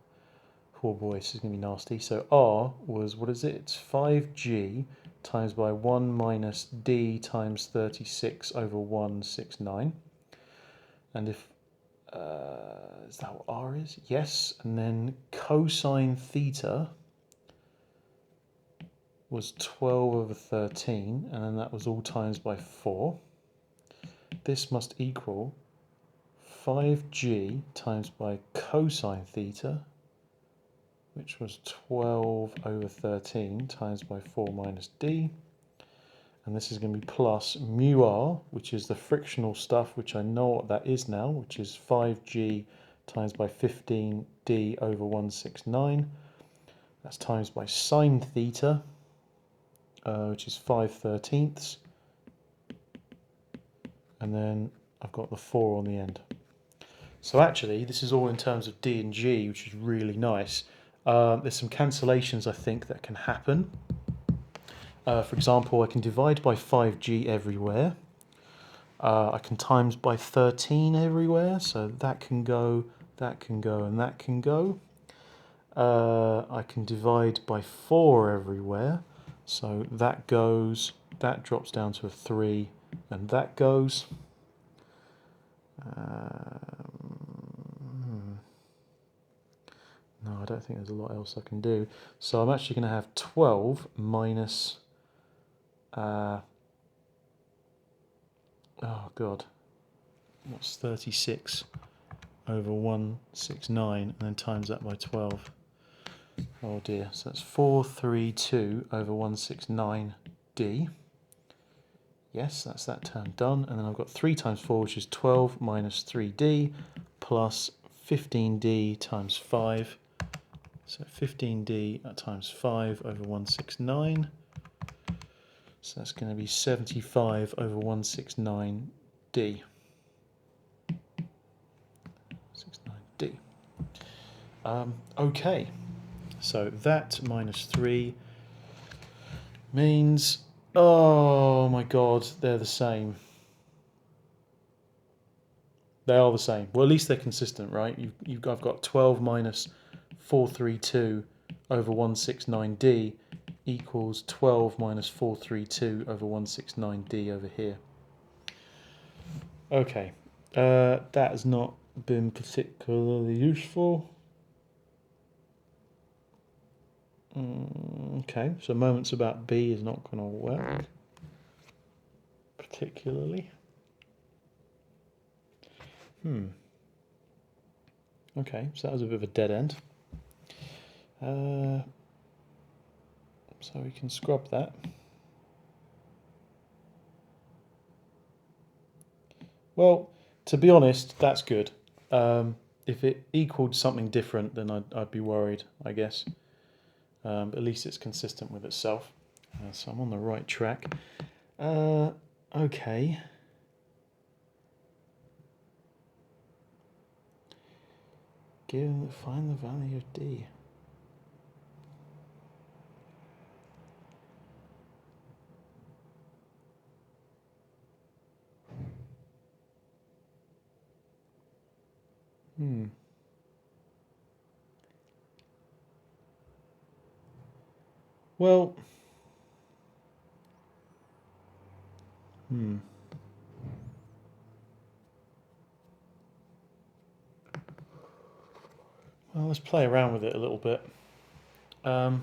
oh boy, this is going to be nasty. So R was, what is it? It's 5G times by 1 minus D times 36 over 169. And if, is that what R is? Yes, and then cosine theta was 12 over 13, and then that was all times by 4. This must equal 5G times by cosine theta, which was 12 over 13 times by 4 minus D. And this is going to be plus mu R, which is the frictional stuff, which I know what that is now, which is 5G times by 15 D over 169. That's times by sine theta, which is 5/13. And then I've got the 4 on the end. So actually, this is all in terms of D and G, which is really nice. There's some cancellations I think that can happen. For example, I can divide by 5g everywhere. I can times by 13 everywhere, so that can go, and that can go. I can divide by 4 everywhere, so that goes, that drops down to a 3, and that goes. No, I don't think there's a lot else I can do. So I'm actually going to have 12 minus... oh god, what's 36 over 169, and then times that by 12. Oh dear, so that's 432 over 169d. Yes, that's that term done. And then I've got 3 times 4, which is 12 minus 3d, plus 15d times 5. So 15d times 5 over 169. So that's going to be 75 over 169d. 69d. Okay, so that minus 3 means, oh my god, they're the same. They are the same. Well, at least they're consistent, right? I've got 12 minus 432 over 169d equals 12 minus 432 over 169d over here. Okay, that has not been particularly useful. Okay, so moments about B is not going to work particularly. Okay, so that was a bit of a dead end. So we can scrub that. Well, to be honest, that's good. If it equaled something different, then I'd be worried, I guess. But at least it's consistent with itself. So I'm on the right track. Okay. Find the value of D. Well, well, let's play around with it a little bit. I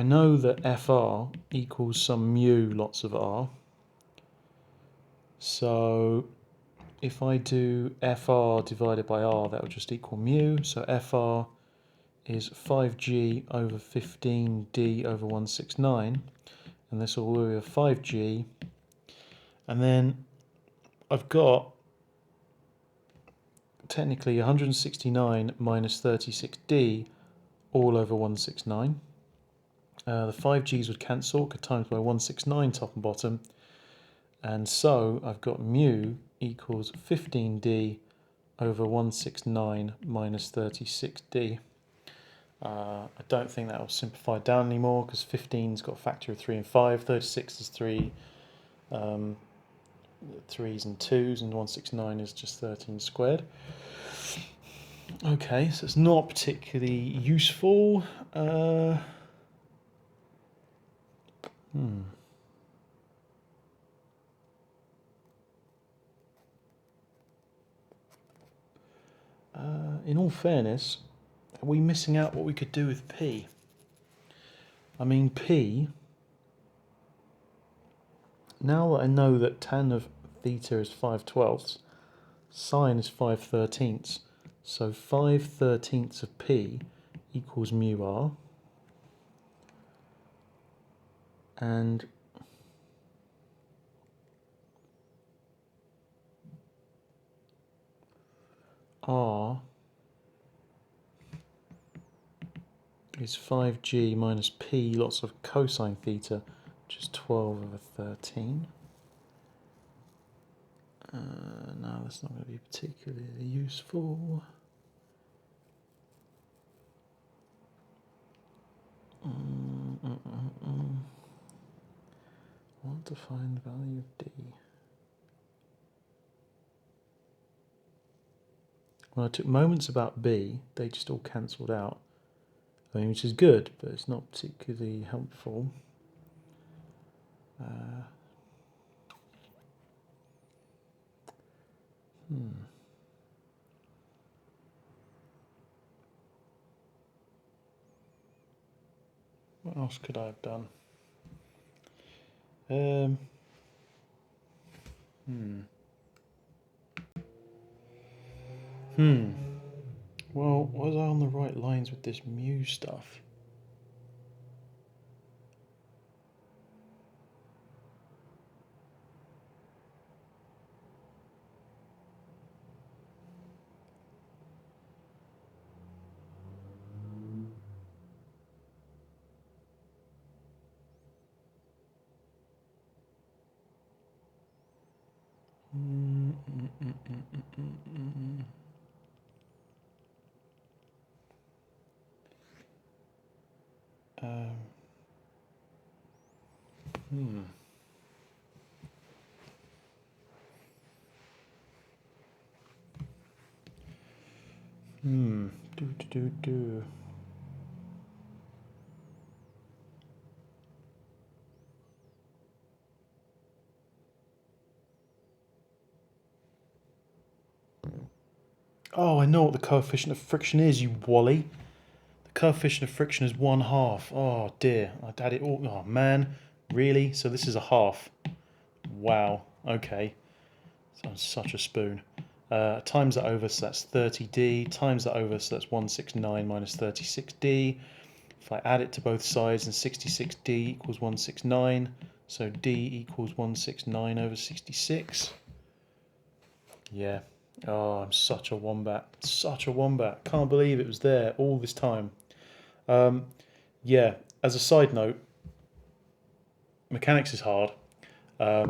know that FR equals some mu lots of R. So if I do FR divided by R, that would just equal mu. So FR is 5G over 15D over 169. And this will be a 5G. And then I've got technically 169 minus 36D all over 169. The 5Gs would cancel, could times by 169 top and bottom. And so I've got mu equals 15D over 169 minus 36D. I don't think that will simplify down anymore because 15's got a factor of 3 and 5, 36 is 3, 3's and 2's, and 169 is just 13 squared. Okay, so it's not particularly useful. In all fairness, are we missing out what we could do with P? I mean, P, now that I know that tan of theta is 5/12, sine is 5/13, so 5/13 of P equals mu R, and R is 5G minus P lots of cosine theta, which is 12 over 13. No, that's not going to be particularly useful. I want to find the value of D. When I took moments about B, they just all cancelled out. I mean, which is good, but it's not particularly helpful. What else could I have done? Well, was I on the right lines with this mu stuff? Do. Oh, I know what the coefficient of friction is, you wally. The coefficient of friction is 1/2. Oh dear, I'd had it all. Oh man, really? So this is a half. Wow. Okay. So I'm such a spoon. Times that over, so that's 30D. Times that over, so that's 169 minus 36D. If I add it to both sides, then 66D equals 169. So D equals 169 over 66. Yeah. Oh, I'm such a wombat. Such a wombat. Can't believe it was there all this time. Yeah, as a side note, mechanics is hard. I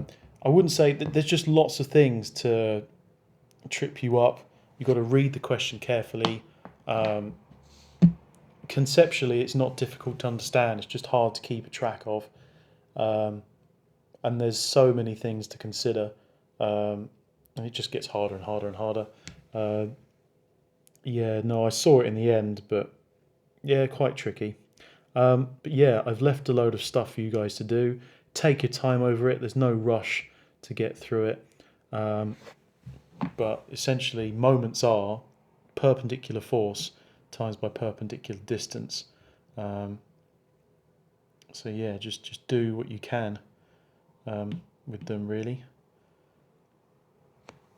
wouldn't say that there's just lots of things to trip you up. You've got to read the question carefully. Conceptually, it's not difficult to understand. It's just hard to keep a track of. And there's so many things to consider. And it just gets harder and harder and harder. Yeah, no, I saw it in the end, but yeah, quite tricky. But yeah, I've left a load of stuff for you guys to do. Take your time over it. There's no rush to get through it. But essentially, moments are perpendicular force times by perpendicular distance. So yeah, just do what you can with them, really.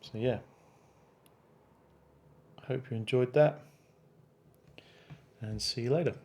So yeah, I hope you enjoyed that, and see you later.